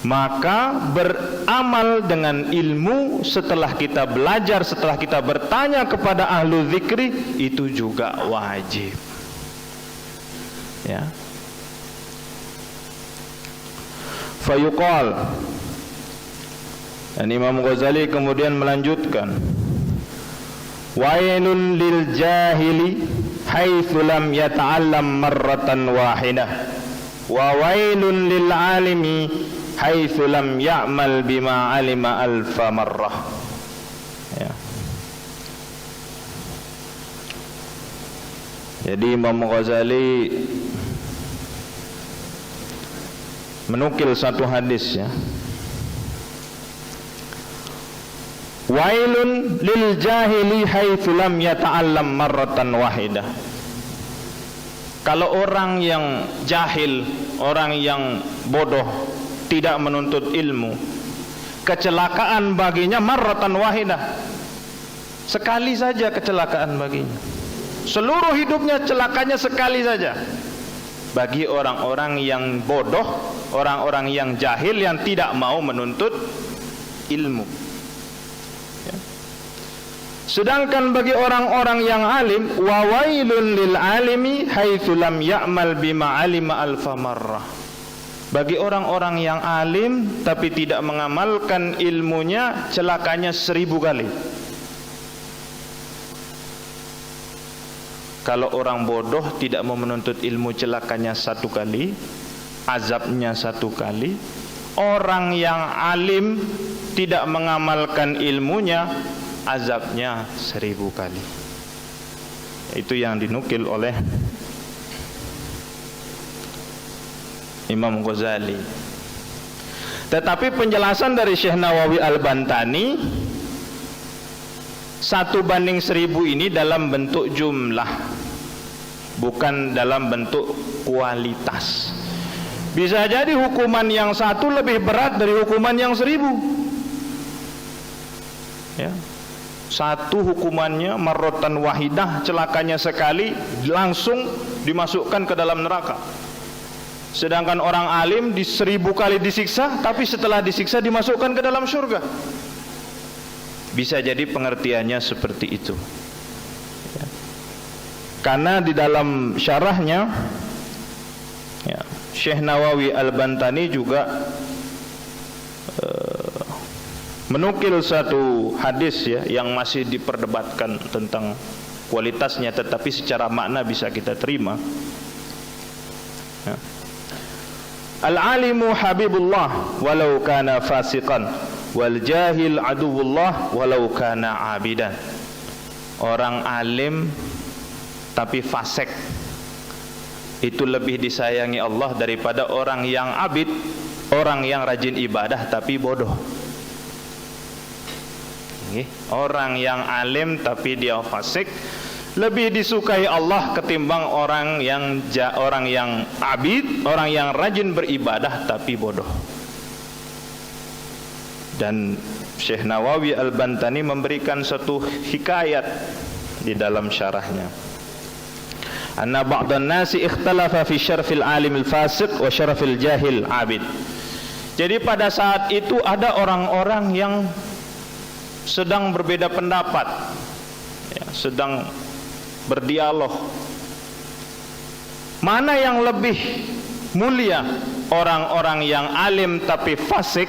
Maka beramal dengan ilmu setelah kita belajar, setelah kita bertanya kepada ahlu zikri, itu juga wajib. Ya. Fayuqal, dan Imam Ghazali kemudian melanjutkan, wailun lil jahili haitsu lam yata'allam marratan wahidah wa wailun lil alimi haitsu lam ya'mal bima alima alfa marrah. Ya. Jadi Imam Ghazali menukil satu hadis, ya. Wailun lil jahili haitsu lam yata'allam marratan wahidah. Kalau orang yang jahil, orang yang bodoh, tidak menuntut ilmu, kecelakaan baginya marratan wahidah, sekali saja kecelakaan baginya. Seluruh hidupnya celakanya sekali saja. Bagi orang-orang yang bodoh, orang-orang yang jahil, yang tidak mau menuntut ilmu. Ya. Sedangkan bagi orang-orang yang alim, wa wailun lil alimi haitsu lam ya'mal bima alima alfa marrah. Bagi orang-orang yang alim tapi tidak mengamalkan ilmunya, celakanya 1000 kali. Kalau orang bodoh tidak mau menuntut ilmu, celakanya 1 kali, azabnya 1 kali. Orang yang alim tidak mengamalkan ilmunya, azabnya 1000 kali. Itu yang dinukil oleh Imam Ghazali. Tetapi penjelasan dari Syekh Nawawi Al-Bantani, 1:1000 ini dalam bentuk jumlah, bukan dalam bentuk kualitas. Bisa jadi hukuman yang satu lebih berat dari hukuman yang 1000. Ya. Satu hukumannya marratan wahidah, celakanya sekali, langsung dimasukkan ke dalam neraka. Sedangkan orang alim 1000 kali disiksa, tapi setelah disiksa dimasukkan ke dalam surga. Bisa jadi pengertiannya seperti itu, ya. Karena di dalam syarahnya, ya, Syekh Nawawi Al-Bantani juga menukil satu hadis, ya, yang masih diperdebatkan tentang kualitasnya, tetapi secara makna bisa kita terima, ya. Al-alimu habibullah walau kana fasiqan, wal jahil aduwullah walau kana abidan. Orang alim tapi fasik, itu lebih disayangi Allah daripada orang yang abid, orang yang rajin ibadah tapi bodoh. Orang yang alim tapi dia fasik lebih disukai Allah ketimbang orang yang abid, orang yang rajin beribadah tapi bodoh. Dan Syekh Nawawi Al-Bantani memberikan satu hikayat di dalam syarahnya. Anna ba'dan nasi ikhtalafa fi syarfil alimil fasiq wa syarfil jahil abid. Jadi pada saat itu ada orang-orang yang sedang berbeda pendapat, ya, sedang berdialog. Mana yang lebih mulia, orang-orang yang alim tapi fasik?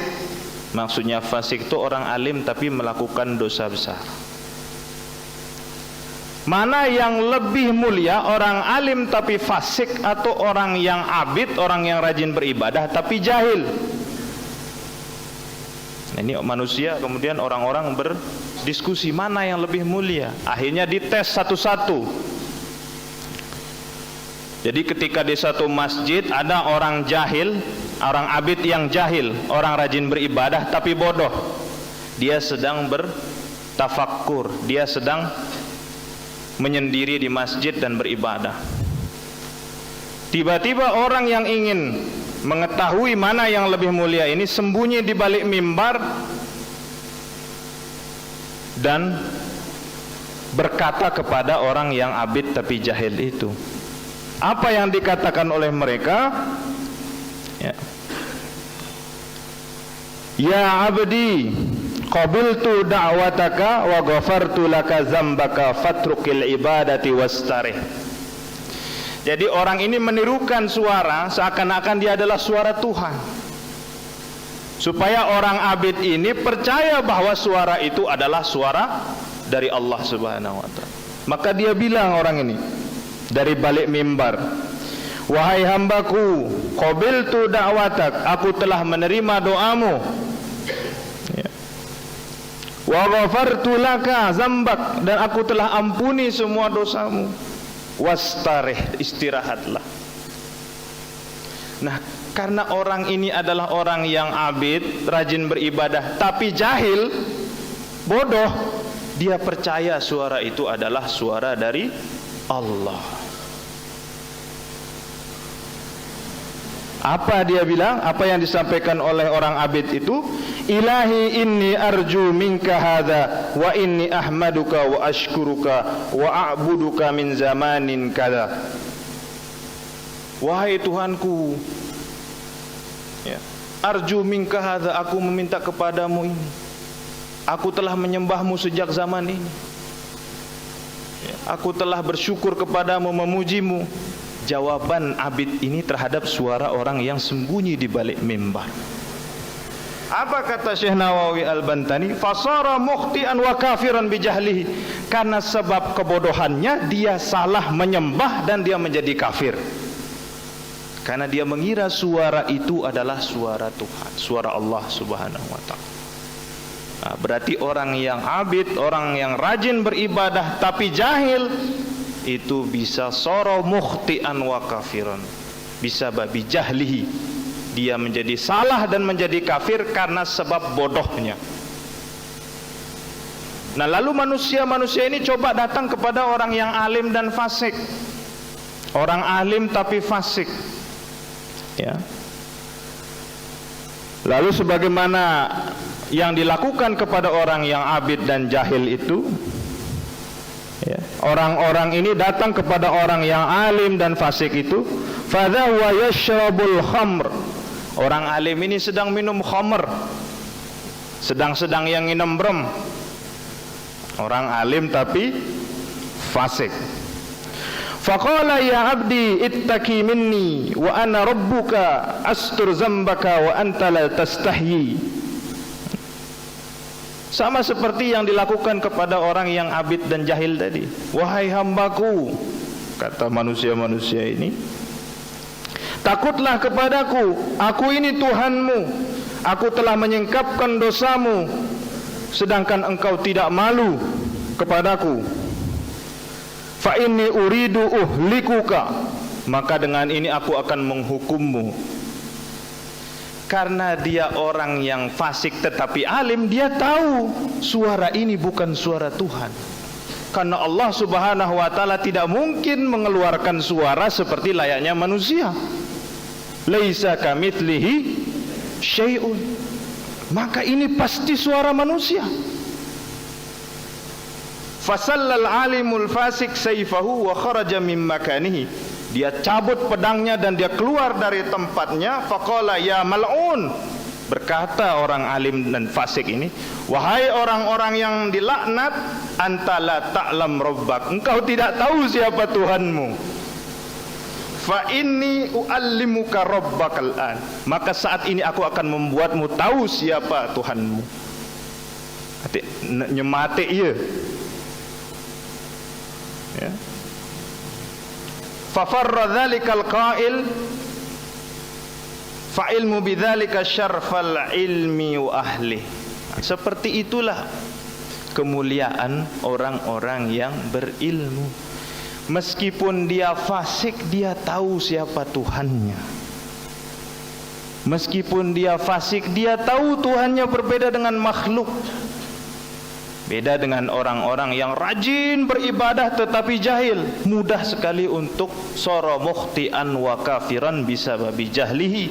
Maksudnya fasik itu orang alim tapi melakukan dosa besar. Mana yang lebih mulia, orang alim tapi fasik atau orang yang abid, orang yang rajin beribadah tapi jahil? Ini manusia, kemudian orang-orang berdiskusi mana yang lebih mulia. Akhirnya dites satu-satu. Jadi ketika di satu masjid ada orang jahil, orang abid yang jahil, orang rajin beribadah tapi bodoh. Dia sedang bertafakkur, dia sedang menyendiri di masjid dan beribadah. Tiba-tiba orang yang ingin mengetahui mana yang lebih mulia ini sembunyi di balik mimbar dan berkata kepada orang yang abid tapi jahil itu. Apa yang dikatakan oleh mereka? Ya abdi, qabiltu da'wataka wa ghafartu laka zambaka fatrukil ibadati wastarih. Jadi orang ini menirukan suara seakan-akan dia adalah suara Tuhan, supaya orang abid ini percaya bahwa suara itu adalah suara dari Allah Subhanahu wa ta'ala. Maka dia bilang orang ini dari balik mimbar, wahai hambaku, qabiltu da'watak, aku telah menerima doamu, wa ghafartu laka zambak, dan aku telah ampuni semua dosamu, wastarih, istirahatlah. Nah, karena orang ini adalah orang yang abid, rajin beribadah tapi jahil, bodoh, dia percaya suara itu adalah suara dari Allah. Apa dia bilang? Apa yang disampaikan oleh orang abid itu? Ilahi inni arju minka hadha wa inni ahmaduka wa ashkuruka wa a'buduka min zamanin kada. Wahai Tuhanku, ya, arju minka hadha, aku meminta kepadamu ini. Aku telah menyembahmu sejak zaman ini. Ya, aku telah bersyukur kepadamu, memujimu. Jawaban abid ini terhadap suara orang yang sembunyi di balik mimbar. Apa kata Syekh Nawawi Al-Bantani? Fasara mukhti'an wa kafiran bijahlihi. Karena sebab kebodohannya dia salah menyembah dan dia menjadi kafir. Karena dia mengira suara itu adalah suara Tuhan, suara Allah Subhanahu wa ta'ala. Nah, berarti orang yang abid, orang yang rajin beribadah tapi jahil, itu bisa soro mukhti'an wa kafiran, bisa babi jahlihi, dia menjadi salah dan menjadi kafir karena sebab bodohnya. Nah, lalu manusia-manusia ini coba datang kepada orang yang alim dan fasik, orang alim tapi fasik, ya. Lalu sebagaimana yang dilakukan kepada orang yang abid dan jahil itu, ya, orang-orang ini datang kepada orang yang alim dan fasik itu, fadha wa yashrabul khamr. Orang alim ini sedang minum khamr, sedang-sedang yang minum rum. Orang alim tapi fasik. Faqala ya abdi ittaqi minni wa ana rabbuka astur zambaka wa anta la tastahyi. Sama seperti yang dilakukan kepada orang yang abid dan jahil tadi. Wahai hambaku, kata manusia-manusia ini, takutlah kepadaku, aku ini Tuhanmu, aku telah menyingkapkan dosamu, sedangkan engkau tidak malu kepadaku. Fa inni uridu uhlikuka, maka dengan ini aku akan menghukummu. Karena dia orang yang fasik tetapi alim, dia tahu suara ini bukan suara Tuhan. Karena Allah Subhanahu wa taala tidak mungkin mengeluarkan suara seperti layaknya manusia. Laisa kamitslihi syai'un. Maka ini pasti suara manusia. Fasallal alimul fasik sayfahu wa kharaja min makanihi. Dia cabut pedangnya dan dia keluar dari tempatnya. Faqala ya mal'un. Berkata orang alim dan fasik ini, wahai orang-orang yang dilaknat, anta la ta'lam rabbak. Engkau tidak tahu siapa Tuhanmu. Fa inni uallimuka rabbakal an. Maka saat ini aku akan membuatmu tahu siapa Tuhanmu. Nyemate iya. Ya. Fa farra dzalikal qail fa ilmu bidzalika syarfal ilmi wa ahli. Seperti itulah kemuliaan orang-orang yang berilmu. Meskipun dia fasik, dia tahu siapa Tuhannya. Meskipun dia fasik, dia tahu Tuhannya berbeda dengan makhluk. Beda dengan orang-orang yang rajin beribadah tetapi jahil. Mudah sekali untuk soro mukhti'an wa kafiran bisababi jahlihi.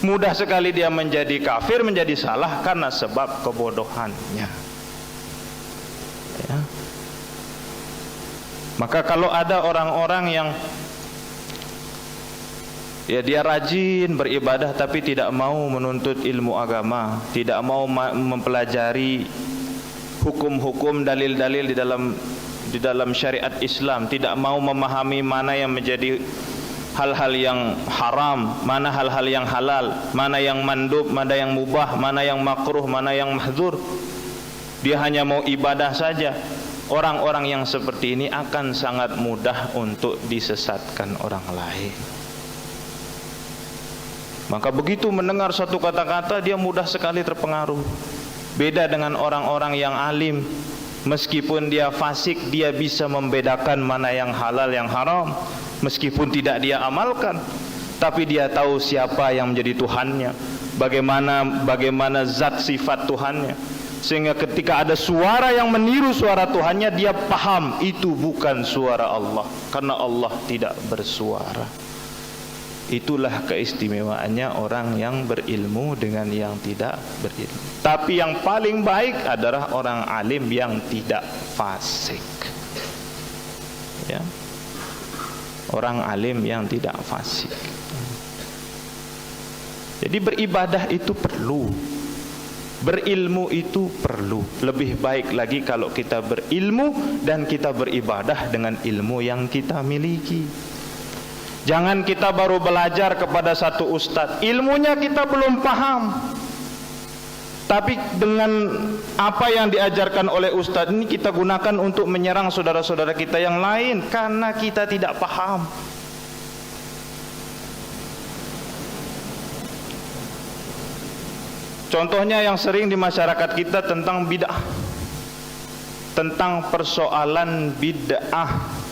Mudah sekali dia menjadi kafir, menjadi salah karena sebab kebodohannya. Ya. Maka kalau ada orang-orang yang ya dia rajin beribadah tapi tidak mau menuntut ilmu agama, tidak mau mempelajari hukum-hukum, dalil-dalil di dalam syariat Islam, tidak mau memahami mana yang menjadi hal-hal yang haram, mana hal-hal yang halal, mana yang mandub, mana yang mubah, mana yang makruh, mana yang mahdzur. Dia hanya mau ibadah saja. Orang-orang yang seperti ini akan sangat mudah untuk disesatkan orang lain. Maka begitu mendengar satu kata-kata, dia mudah sekali terpengaruh. Beda dengan orang-orang yang alim. Meskipun dia fasik, dia bisa membedakan mana yang halal, yang haram. Meskipun tidak dia amalkan, tapi dia tahu siapa yang menjadi Tuhannya, bagaimana zat sifat Tuhannya. Sehingga ketika ada suara yang meniru suara Tuhannya, dia paham itu bukan suara Allah, karena Allah tidak bersuara. Itulah keistimewaannya orang yang berilmu dengan yang tidak berilmu. Tapi yang paling baik adalah orang alim yang tidak fasik. Ya. Orang alim yang tidak fasik. Jadi beribadah itu perlu. Berilmu itu perlu. Lebih baik lagi kalau kita berilmu dan kita beribadah dengan ilmu yang kita miliki. Jangan kita baru belajar kepada satu ustadz, ilmunya kita belum paham, tapi dengan apa yang diajarkan oleh ustadz ini kita gunakan untuk menyerang saudara-saudara kita yang lain karena kita tidak paham. Contohnya yang sering di masyarakat kita tentang bid'ah, tentang persoalan bid'ah.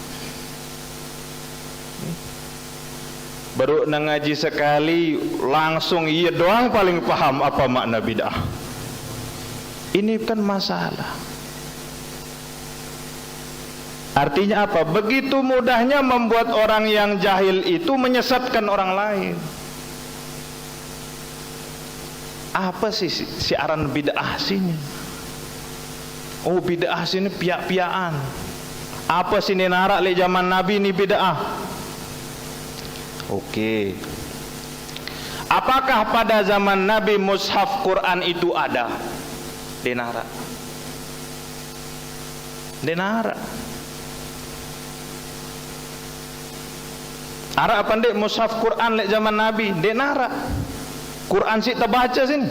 Baru ngaji sekali langsung iya doang paling paham apa makna bid'ah. Ini kan masalah. Artinya apa? Begitu mudahnya membuat orang yang jahil itu menyesatkan orang lain. Apa sih siaran bid'ah sini? Oh, bid'ah sini piak-piaan. Apa sini narak le zaman Nabi ini bid'ah? Oke. Apakah pada zaman Nabi mushaf Quran itu ada? Denara. Ara apa ndek mushaf Quran lek zaman Nabi? Denara. Quran sih terbaca sini.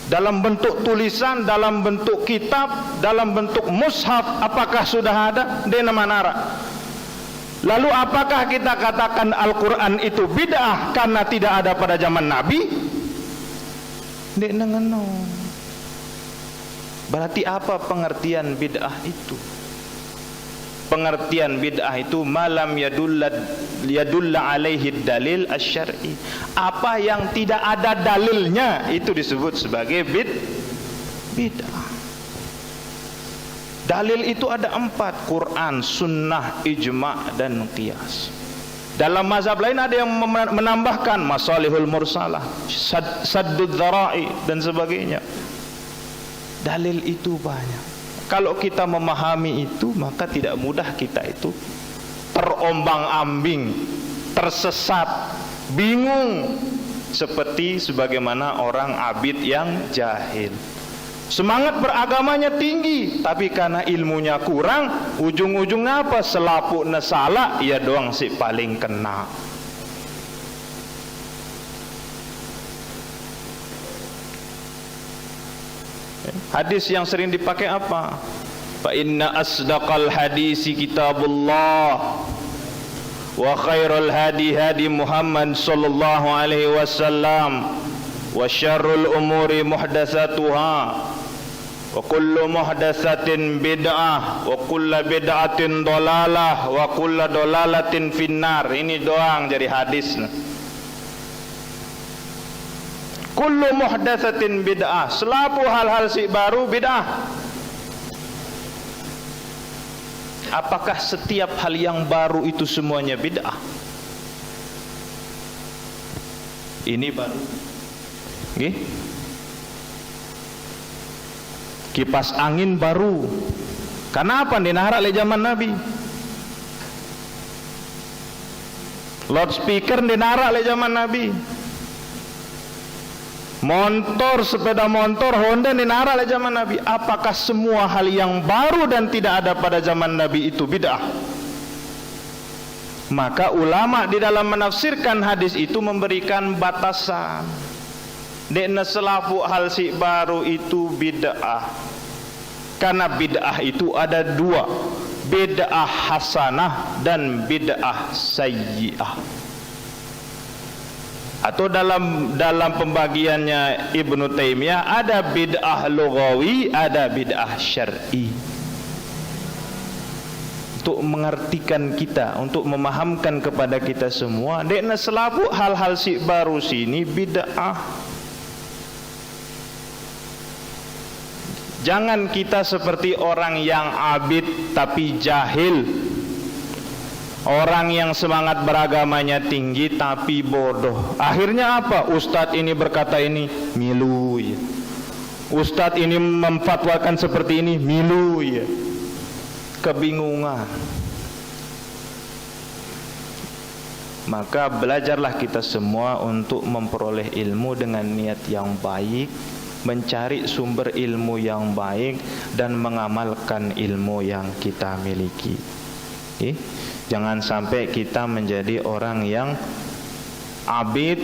Dalam bentuk tulisan, dalam bentuk kitab, dalam bentuk mushaf, apakah sudah ada? Dena manara. Lalu apakah kita katakan Al-Quran itu bid'ah karena tidak ada pada zaman Nabi? Dek nengeno. Berarti apa pengertian bid'ah itu? pengertian bid'ah itu malam yadulla alaihi dalil asy-syar'i. Apa yang tidak ada dalilnya itu disebut sebagai bid'ah. Dalil itu ada 4, Quran, sunnah, ijma' dan qiyas. Dalam mazhab lain ada yang menambahkan masalihul mursalah, saddud dzara'i dan sebagainya. Dalil itu banyak. Kalau kita memahami itu, maka tidak mudah kita itu terombang-ambing, tersesat, bingung, seperti sebagaimana orang abid yang jahil. Semangat beragamanya tinggi, tapi karena ilmunya kurang, ujung-ujungnya apa? Selaput nesala, ia doang si paling kena. Hadis yang sering dipakai apa? Fa inna asdaqal hadisi kitabullah wa khairul hadi hadi Muhammad sallallahu alaihi wasallam wa syarrul umuri muhdatsatuha wa kullu muhdatsatin bid'ah wa kullu bid'atin dhalalah wa kullu dhalalatin finnar. Ini doang jadi hadis. Kullu muhdatsatin bid'ah, selalu hal-hal si baru bid'ah. Apakah setiap hal yang baru itu semuanya bid'ah? Ini baru. Nggih. Kipas angin baru. Kenapa dinahar oleh zaman Nabi? Loudspeaker dinahar oleh zaman Nabi. Motor, sepeda motor Honda dinahar oleh zaman Nabi. Apakah semua hal yang baru dan tidak ada pada zaman Nabi itu bid'ah? Maka ulama di dalam menafsirkan hadis itu memberikan batasan. Dekna selafu hal si baru itu bid'ah. Karena bid'ah itu ada 2, bid'ah hasanah dan bid'ah sayyi'ah. Atau dalam pembagiannya Ibnu Taimiyah ada bid'ah lughawi, ada bid'ah syar'i. Untuk mengartikan kita, untuk memahamkan kepada kita semua, dekna selalu hal-hal si baru sini bid'ah. Jangan kita seperti orang yang abid tapi jahil, orang yang semangat beragamanya tinggi tapi bodoh. Akhirnya apa? Ustadz ini berkata ini, milu ya. Ustadz ini memfatwakan seperti ini, milu ya. Kebingungan. Maka belajarlah kita semua untuk memperoleh ilmu dengan niat yang baik, mencari sumber ilmu yang baik dan mengamalkan ilmu yang kita miliki. Jangan sampai kita menjadi orang yang abid,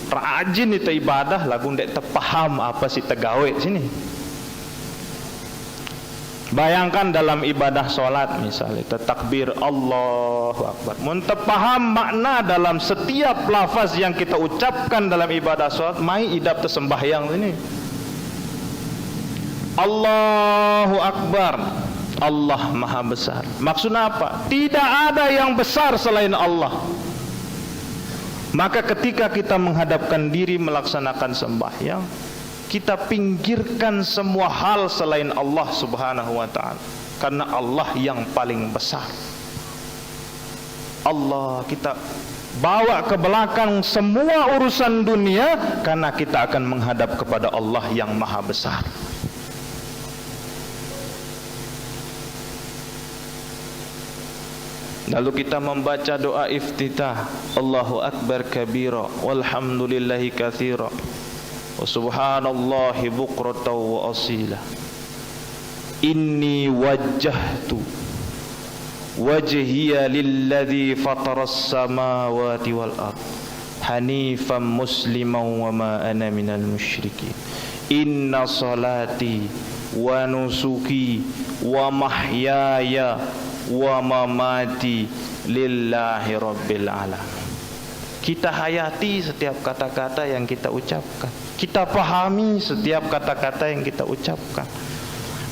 rajin itu ibadah, lagu ndak terpaham apa sih tegawe sini. Bayangkan dalam ibadah solat misalnya, takbir Allahu Akbar, mun terpaham makna dalam setiap lafaz yang kita ucapkan dalam ibadah solat, mai idap tersembahyang ini. Allahu Akbar, Allah Maha Besar. Maksudnya apa? Tidak ada yang besar selain Allah. Maka ketika kita menghadapkan diri melaksanakan sembahyang, kita pinggirkan semua hal selain Allah Subhanahu wa ta'ala, karena Allah yang paling besar. Allah kita bawa ke belakang semua urusan dunia, karena kita akan menghadap kepada Allah yang Maha Besar. Lalu kita membaca doa iftitah, Allahu Akbar kabira walhamdulillahi katsira wa subhanallahi bukratan wa asila. Inni wajjahtu wajhiya lilladzi fataras samawati wal ard hanifan musliman wa ma ana minal musyrikin. Inna salati wa nusuki wa mahyaya wa mamati lillahi rabbil alamin. Kita hayati setiap kata-kata yang kita ucapkan, kita pahami setiap kata-kata yang kita ucapkan.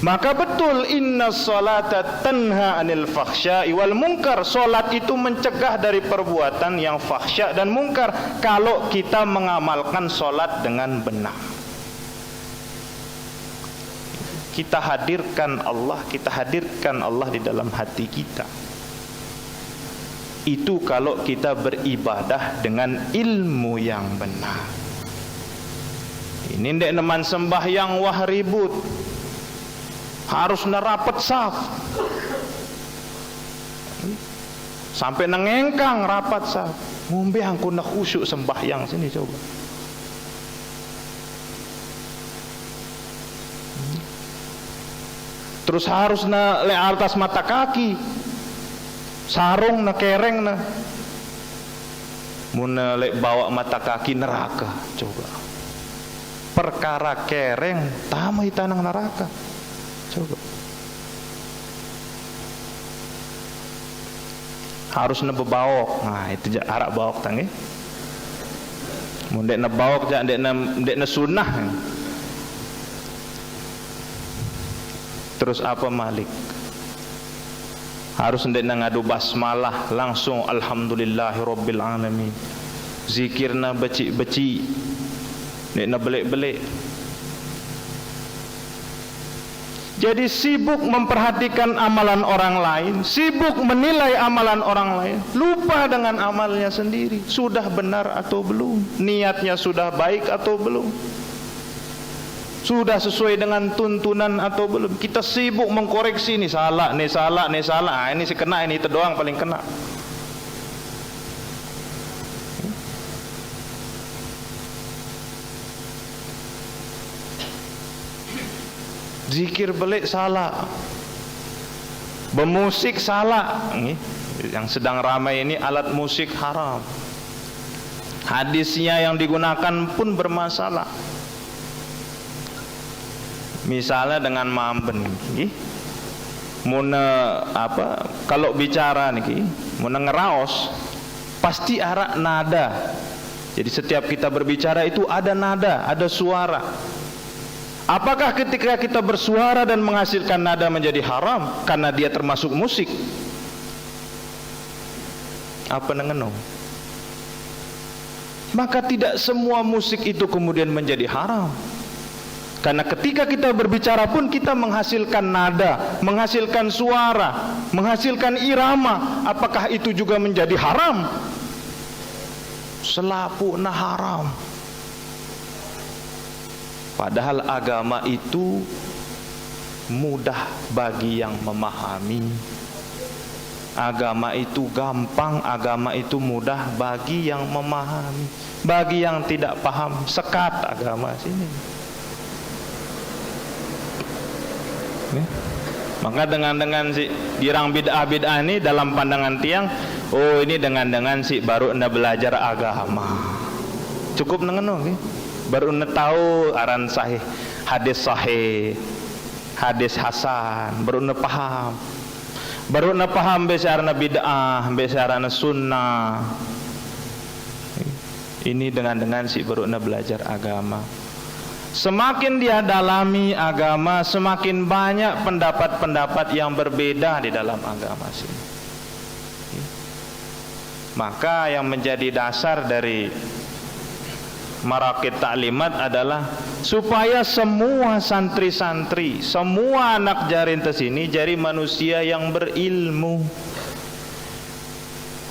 Maka betul, inna sholata tanha anil fahsya'i wal munkar. Solat itu mencegah dari perbuatan yang fahsya dan munkar kalau kita mengamalkan solat dengan benar. Kita hadirkan Allah di dalam hati kita. Itu kalau kita beribadah dengan ilmu yang benar. Ini ndek neman sembahyang wah ribut, harus nerapet saf sampai nengengkang rapat saf. Ngombe angku nak khusyuk sembahyang sini coba. Terus harus na le atas mata kaki, sarung na kereng na, mun le bawa mata kaki neraka coba. Perkara kereng tamai tanang neraka coba. Harus na bebawok. Nah itu arak bawok tangi. Mun dek na bawok jak dek na sunnah. Terus apa malik? Harus ndek na ngadu basmalah langsung alhamdulillahirabbil alamin. Zikirna beci-beci. Ndek na belik-belik. Jadi sibuk memperhatikan amalan orang lain, sibuk menilai amalan orang lain, lupa dengan amalnya sendiri. Sudah benar atau belum? Niatnya sudah baik atau belum? Sudah sesuai dengan tuntunan atau belum? Kita sibuk mengkoreksi, ini salah, ini salah, ini salah. Ini sih kena, ini itu doang paling kena. Zikir belik salah, bermusik salah. Yang sedang ramai ini alat musik haram. Hadisnya yang digunakan pun bermasalah. Misalnya dengan mamben, kalau bicara nih, muna ngeraos, pasti arak nada. Jadi setiap kita berbicara itu ada nada, ada suara. Apakah ketika kita bersuara dan menghasilkan nada menjadi haram karena dia termasuk musik? Apa nengenong? Maka tidak semua musik itu kemudian menjadi haram. Karena ketika kita berbicara pun kita menghasilkan nada, menghasilkan suara, menghasilkan irama. Apakah itu juga menjadi haram? Selapu na haram. Padahal agama itu mudah bagi yang memahami. Agama itu gampang, agama itu mudah bagi yang memahami. Bagi yang tidak paham, sekat agama sini. Maka dengan si dirang bid'ah ini dalam pandangan tiang, oh ini dengan si baru anda belajar agama. Cukup nengen baru anda tahu aran sahih, hadis hasan, baru anda paham. Baru anda paham besarna bid'ah, besarna sunnah. Ini dengan si baru anda belajar agama. Semakin dia dalami agama, semakin banyak pendapat-pendapat yang berbeda di dalam agama sini. Maka yang menjadi dasar dari Marakit Ta'limat adalah supaya semua santri-santri, semua anak jarin tesini jadi manusia yang berilmu.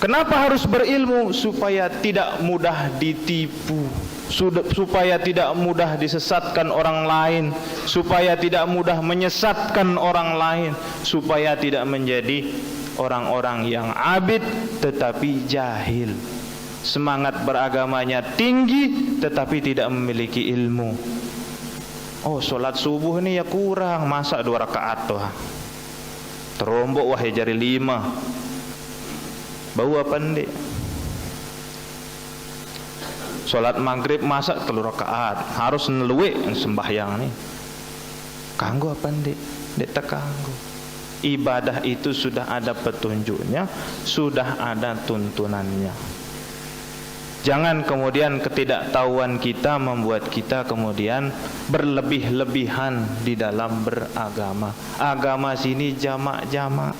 Kenapa harus berilmu? Supaya tidak mudah ditipu, supaya tidak mudah disesatkan orang lain, supaya tidak mudah menyesatkan orang lain, supaya tidak menjadi orang-orang yang abid tetapi jahil. Semangat beragamanya tinggi tetapi tidak memiliki ilmu. Oh, solat subuh ini ya kurang, masa 2 rakaat tuh. Terombok wahai jari 5. Bau apa ndek? Solat maghrib masa 3 rakaat, harus neluwe sembahyang nih. Kanggo apa ndek? Ndek tekanggo. Ibadah itu sudah ada petunjuknya, sudah ada tuntunannya. Jangan kemudian ketidaktahuan kita membuat kita kemudian berlebih-lebihan di dalam beragama. Agama sini jamak-jamak.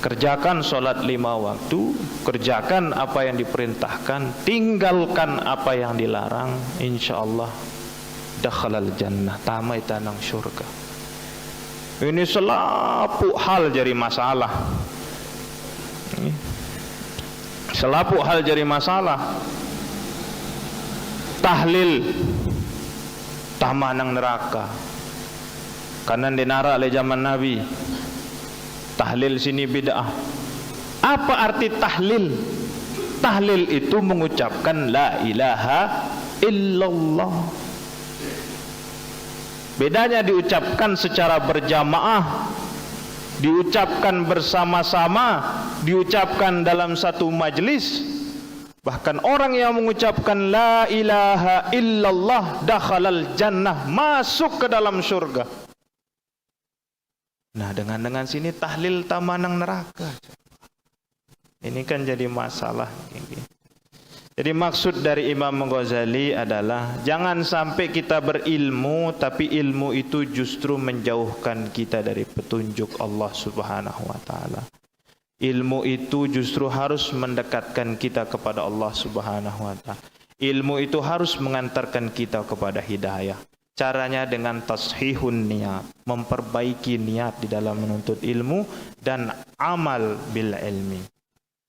Kerjakan sholat 5 waktu, kerjakan apa yang diperintahkan, tinggalkan apa yang dilarang, insyaallah dakhalal jannah, tamai tanang syurga. Ini selapuk hal jadi masalah. Selapuk hal jadi masalah. Tahlil tamanang neraka. Kanan dinara oleh zaman Nabi. Tahlil sini bid'ah. Apa arti tahlil? Tahlil itu mengucapkan la ilaha illallah. Bedanya diucapkan secara berjamaah, diucapkan bersama-sama, diucapkan dalam satu majlis. Bahkan orang yang mengucapkan la ilaha illallah dakhalal jannah, masuk ke dalam surga. Nah, dengan sini tahlil tamanang neraka. Ini kan jadi masalah. Jadi maksud dari Imam Ghazali adalah jangan sampai kita berilmu tapi ilmu itu justru menjauhkan kita dari petunjuk Allah Subhanahu wa taala. Ilmu itu justru harus mendekatkan kita kepada Allah Subhanahu wa taala. Ilmu itu harus mengantarkan kita kepada hidayah. Caranya dengan tashihun niat, memperbaiki niat di dalam menuntut ilmu dan amal bil ilmi.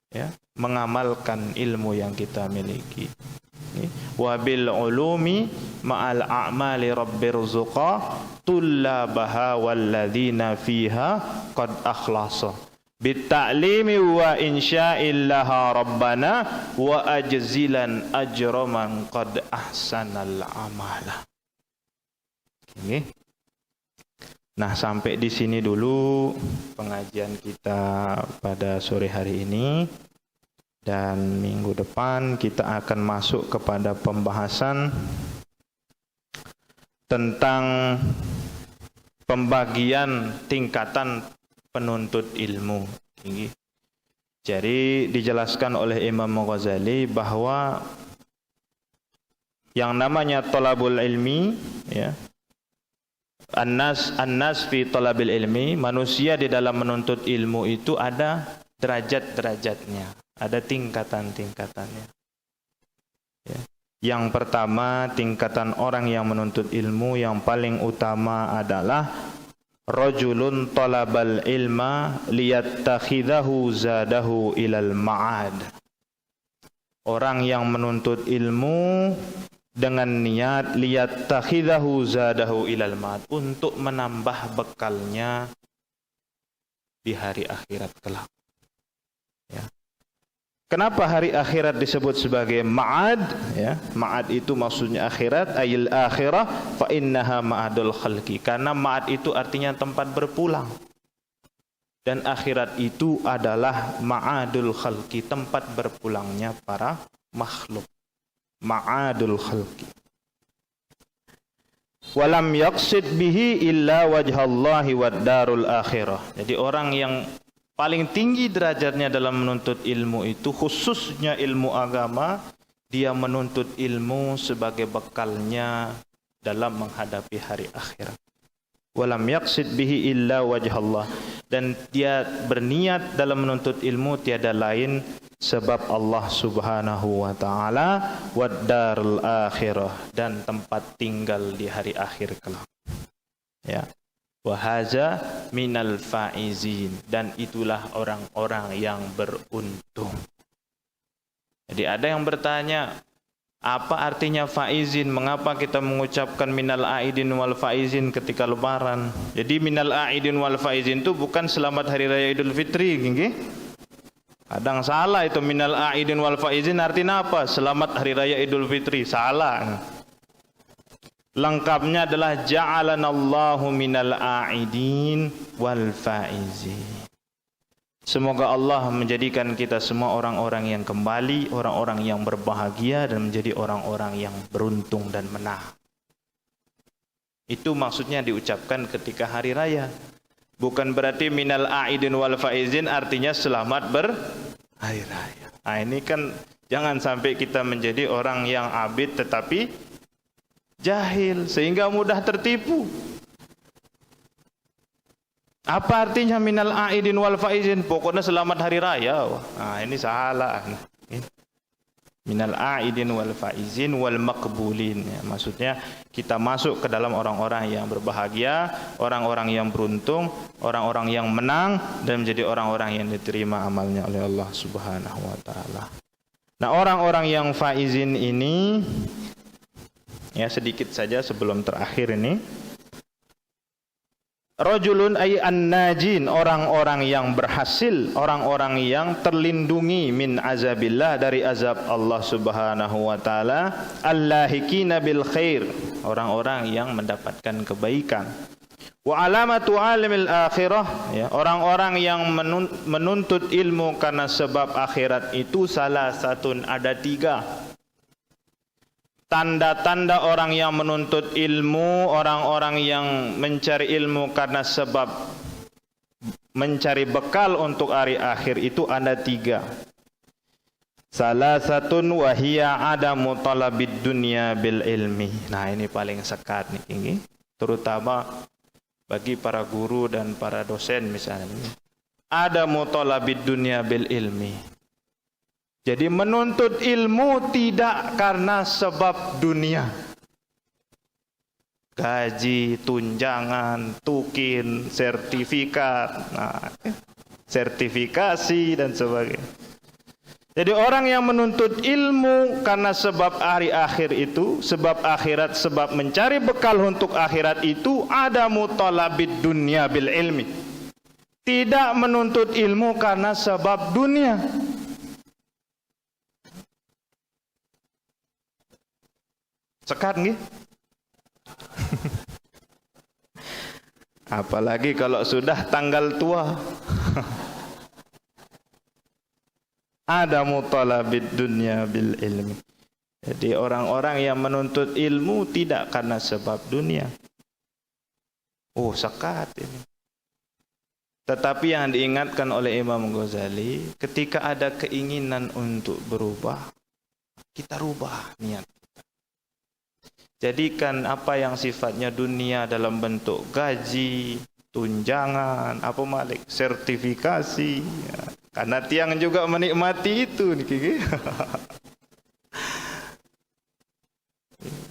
Ya, mengamalkan ilmu yang kita miliki. Wa bil ulumi ma'al a'mali rabbirzuqa tullabaha walladzina fiha qad akhlasa bit ta'limi wa insyaillaha rabbana wa ajzilan ajra man qad ahsanal amala. Nah, sampai di sini dulu pengajian kita pada sore hari ini, dan minggu depan kita akan masuk kepada pembahasan tentang pembagian tingkatan penuntut ilmu. Jadi dijelaskan oleh Imam Ghazali bahwa yang namanya thalabul ilmi, ya, An-nas fi talabil ilmi, manusia di dalam menuntut ilmu itu ada derajat-derajatnya, ada tingkatan-tingkatannya. Ya. Yang pertama, tingkatan orang yang menuntut ilmu yang paling utama adalah rajulun talabal ilma liyattakhidahu zadahu ilal ma'ad. Orang yang menuntut ilmu dengan niat liyattakhidahu zadahu ilal ma'ad, untuk menambah bekalnya di hari akhirat kelak. Ya. Kenapa hari akhirat disebut sebagai ma'ad? Ya, ma'ad itu maksudnya akhirat, ayil akhirah fa innaha ma'adul khalqi. Karena ma'ad itu artinya tempat berpulang. Dan akhirat itu adalah ma'adul khalqi, tempat berpulangnya para makhluk. Ma'adul khalqi. Walam yaqsid bihi illa wajhallahi wad darul akhirah. Jadi orang yang paling tinggi derajatnya dalam menuntut ilmu itu, khususnya ilmu agama, dia menuntut ilmu sebagai bekalnya dalam menghadapi hari akhirat. Walam yaqsid bihi illa wajhallah, dan dia berniat dalam menuntut ilmu tiada lain sebab Allah Subhanahu wa taala, wad darul akhirah, dan tempat tinggal di hari akhir kelak. Ya. Wa haza minal faizin, dan itulah orang-orang yang beruntung. Jadi ada yang bertanya, apa artinya faizin? Mengapa kita mengucapkan minal aidin wal faizin ketika lebaran? Jadi minal aidin wal faizin itu bukan selamat hari raya Idul Fitri, nggih? Kadang salah itu, minal aidin wal faizin artinya apa? Selamat hari raya Idul Fitri. Salah. Lengkapnya adalah ja'alanallahu minal aidin wal faizin. Semoga Allah menjadikan kita semua orang-orang yang kembali, orang-orang yang berbahagia, dan menjadi orang-orang yang beruntung dan menang. Itu maksudnya diucapkan ketika hari raya. Bukan berarti minal aidin wal faizin artinya selamat hari raya. Nah, ini kan jangan sampai kita menjadi orang yang abid tetapi jahil sehingga mudah tertipu. Apa artinya minal aidin wal faizin? Pokoknya selamat hari raya. Nah, ini salah. Minal aidin wal faizin wal maqbulin. Ya, maksudnya kita masuk ke dalam orang-orang yang berbahagia, orang-orang yang beruntung, orang-orang yang menang dan menjadi orang-orang yang diterima amalnya oleh Allah Subhanahu wa taala. Nah, orang-orang yang faizin ini ya sedikit saja sebelum terakhir ini. Rajulun ay an-najin, orang-orang yang berhasil, orang-orang yang terlindungi min azabillah, dari azab Allah Subhanahu wa taala, allahiqina bil khair, orang-orang yang mendapatkan kebaikan. Wa alamatu alimil akhirah, ya, orang-orang yang menuntut ilmu karena sebab akhirat itu salah satu, ada 3. Tanda-tanda orang yang menuntut ilmu, orang-orang yang mencari ilmu karena sebab mencari bekal untuk hari akhir itu ada 3. Salah satu wahia adamu talabid dunya bil ilmi. Nah, ini paling sekat nih, ini terutama bagi para guru dan para dosen misalnya. Adamu talabid dunya bil ilmi. Jadi menuntut ilmu tidak karena sebab dunia. Gaji, tunjangan, tukin, sertifikat, sertifikasi dan sebagainya. Jadi orang yang menuntut ilmu karena sebab hari akhir itu, sebab akhirat, sebab mencari bekal untuk akhirat itu, ada mutalabid dunya bil ilmi. Tidak menuntut ilmu karena sebab dunia. Sekat nggih? Apalagi kalau sudah tanggal tua. Ada mutalabid dunya bil ilmi. Jadi orang-orang yang menuntut ilmu tidak karena sebab dunia. Oh, sekat ini. Tetapi yang diingatkan oleh Imam Ghazali, ketika ada keinginan untuk berubah, kita rubah niat. Jadikan apa yang sifatnya dunia dalam bentuk gaji, tunjangan, apa malik, sertifikasi. Ya. Karena tiang juga menikmati itu.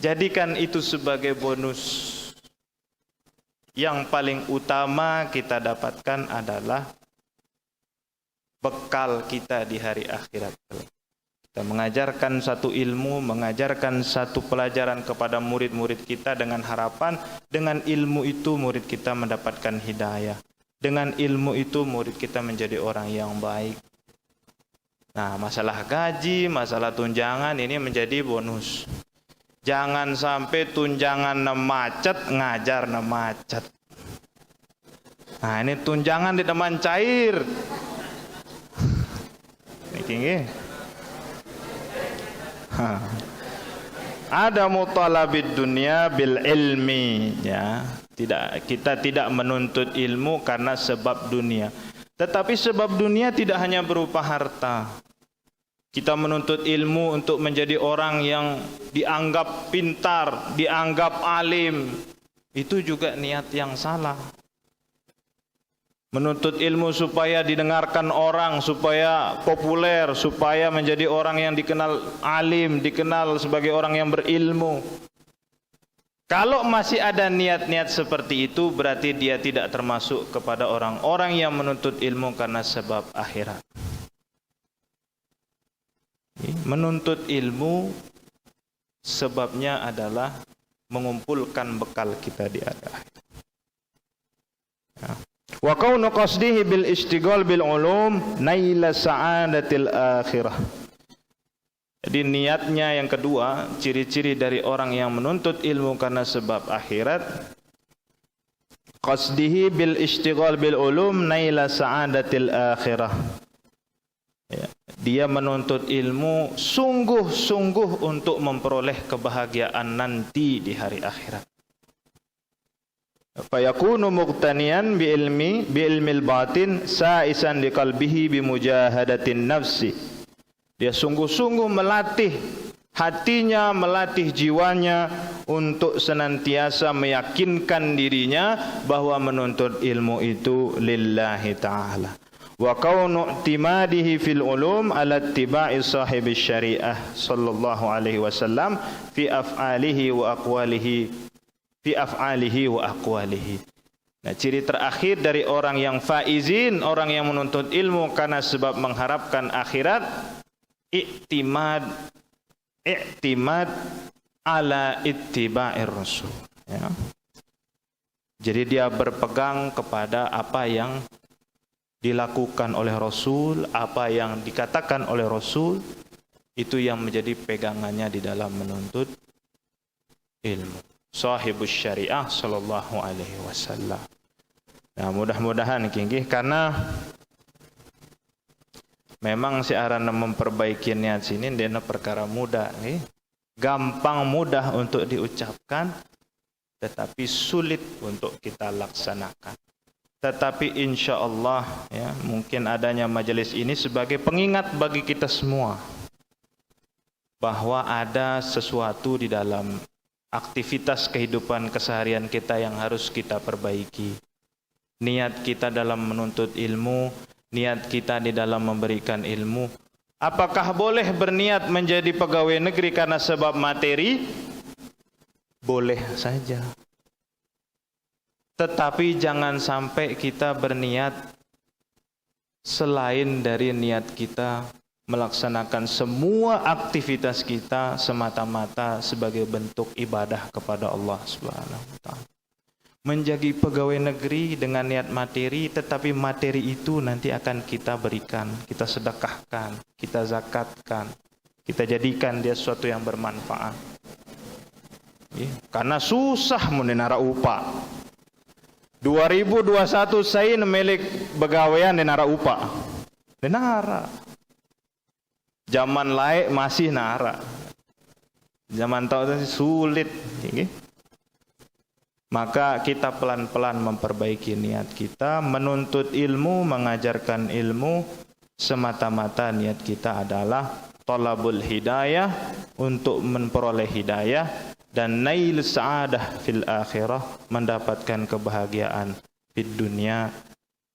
Jadikan itu sebagai bonus. Yang paling utama kita dapatkan adalah bekal kita di hari akhirat. Kita mengajarkan satu ilmu, mengajarkan satu pelajaran kepada murid-murid kita dengan harapan dengan ilmu itu murid kita mendapatkan hidayah. Dengan ilmu itu murid kita menjadi orang yang baik. Nah, masalah gaji, masalah tunjangan ini menjadi bonus. Jangan sampai tunjangan macet, ngajar macet. Nah, ini tunjangan di teman cair. Ini tinggi. Ada mutalabid dunia bil ilmi, ya. Kita tidak menuntut ilmu karena sebab dunia. Tetapi sebab dunia tidak hanya berupa harta. Kita menuntut ilmu untuk menjadi orang yang dianggap pintar, dianggap alim. Itu juga niat yang salah. Menuntut ilmu supaya didengarkan orang, supaya populer, supaya menjadi orang yang dikenal alim, dikenal sebagai orang yang berilmu. Kalau masih ada niat-niat seperti itu, berarti dia tidak termasuk kepada orang-orang yang menuntut ilmu karena sebab akhirat. Menuntut ilmu sebabnya adalah mengumpulkan bekal kita di akhirat. Ya. Wa kaunu qasdihi bil istighal bil ulum naila sa'adatil akhirah. Jadi niatnya yang kedua, ciri-ciri dari orang yang menuntut ilmu karena sebab akhirat, qasdihi bil istighal bil ulum naila sa'adatil akhirah. Ya, dia menuntut ilmu sungguh-sungguh untuk memperoleh kebahagiaan nanti di hari akhirat. fayakunu muqtaniyan bi ilmil batin sa'isan li qalbihi bi mujahadatin nafsi. Dia sungguh-sungguh melatih hatinya, melatih jiwanya untuk senantiasa meyakinkan dirinya bahwa menuntut ilmu itu lillahi ta'ala. Wa kaunu i'timadihi fil ulum ala ittiba'i sahibi syariah sallallahu alaihi wasallam fi af'alihi wa aqwalihi. Nah, ciri terakhir dari orang yang faizin, orang yang menuntut ilmu karena sebab mengharapkan akhirat, i'timad ala ittiba'ir rasul, ya. Jadi dia berpegang kepada apa yang dilakukan oleh Rasul, apa yang dikatakan oleh Rasul, itu yang menjadi pegangannya di dalam menuntut ilmu. Sahibus syariah sallallahu alaihi wasallam. Nah, mudah-mudahan kinggih, karena memang si arana memperbaiki niat sini dena perkara mudah, gampang mudah untuk diucapkan, tetapi sulit untuk kita laksanakan. Tetapi insya Allah, ya, mungkin adanya majelis ini sebagai pengingat bagi kita semua bahwa ada sesuatu di dalam aktivitas kehidupan keseharian kita yang harus kita perbaiki. Niat kita dalam menuntut ilmu, niat kita di dalam memberikan ilmu. Apakah boleh berniat menjadi pegawai negeri karena sebab materi? Boleh saja. Tetapi jangan sampai kita berniat selain dari niat kita melaksanakan semua aktivitas kita semata-mata sebagai bentuk ibadah kepada Allah Subhanahu wa taala. Menjadi pegawai negeri dengan niat materi, tetapi materi itu nanti akan kita berikan, kita sedekahkan, kita zakatkan, kita jadikan dia sesuatu yang bermanfaat. Karena susah mendenara upah. 2021 saya milik pegawaian denara upah. Denara. Zaman lain masih nara. Zaman tahu itu sulit. Maka kita pelan-pelan memperbaiki niat kita, menuntut ilmu, mengajarkan ilmu, semata-mata niat kita adalah talabul hidayah, untuk memperoleh hidayah, dan nail sa'adah fil akhirah, mendapatkan kebahagiaan di dunia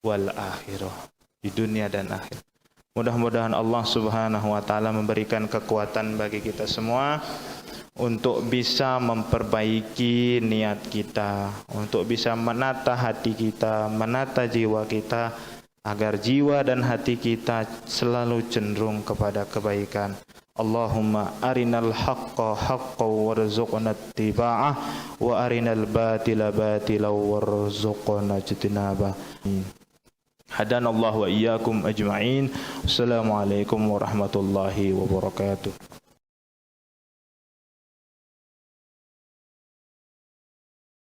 wal akhirah, di dunia dan akhir. Mudah-mudahan Allah Subhanahu wa taala memberikan kekuatan bagi kita semua untuk bisa memperbaiki niat kita, untuk bisa menata hati kita, menata jiwa kita, agar jiwa dan hati kita selalu cenderung kepada kebaikan. Allahumma arinal haqqa haqqan warzuqna ittiba'ah wa arinal batila batilan warzuqna ijtinabah. Hadanallahu wa iyyakum ajma'in. Assalamualaikum warahmatullahi wabarakatuh.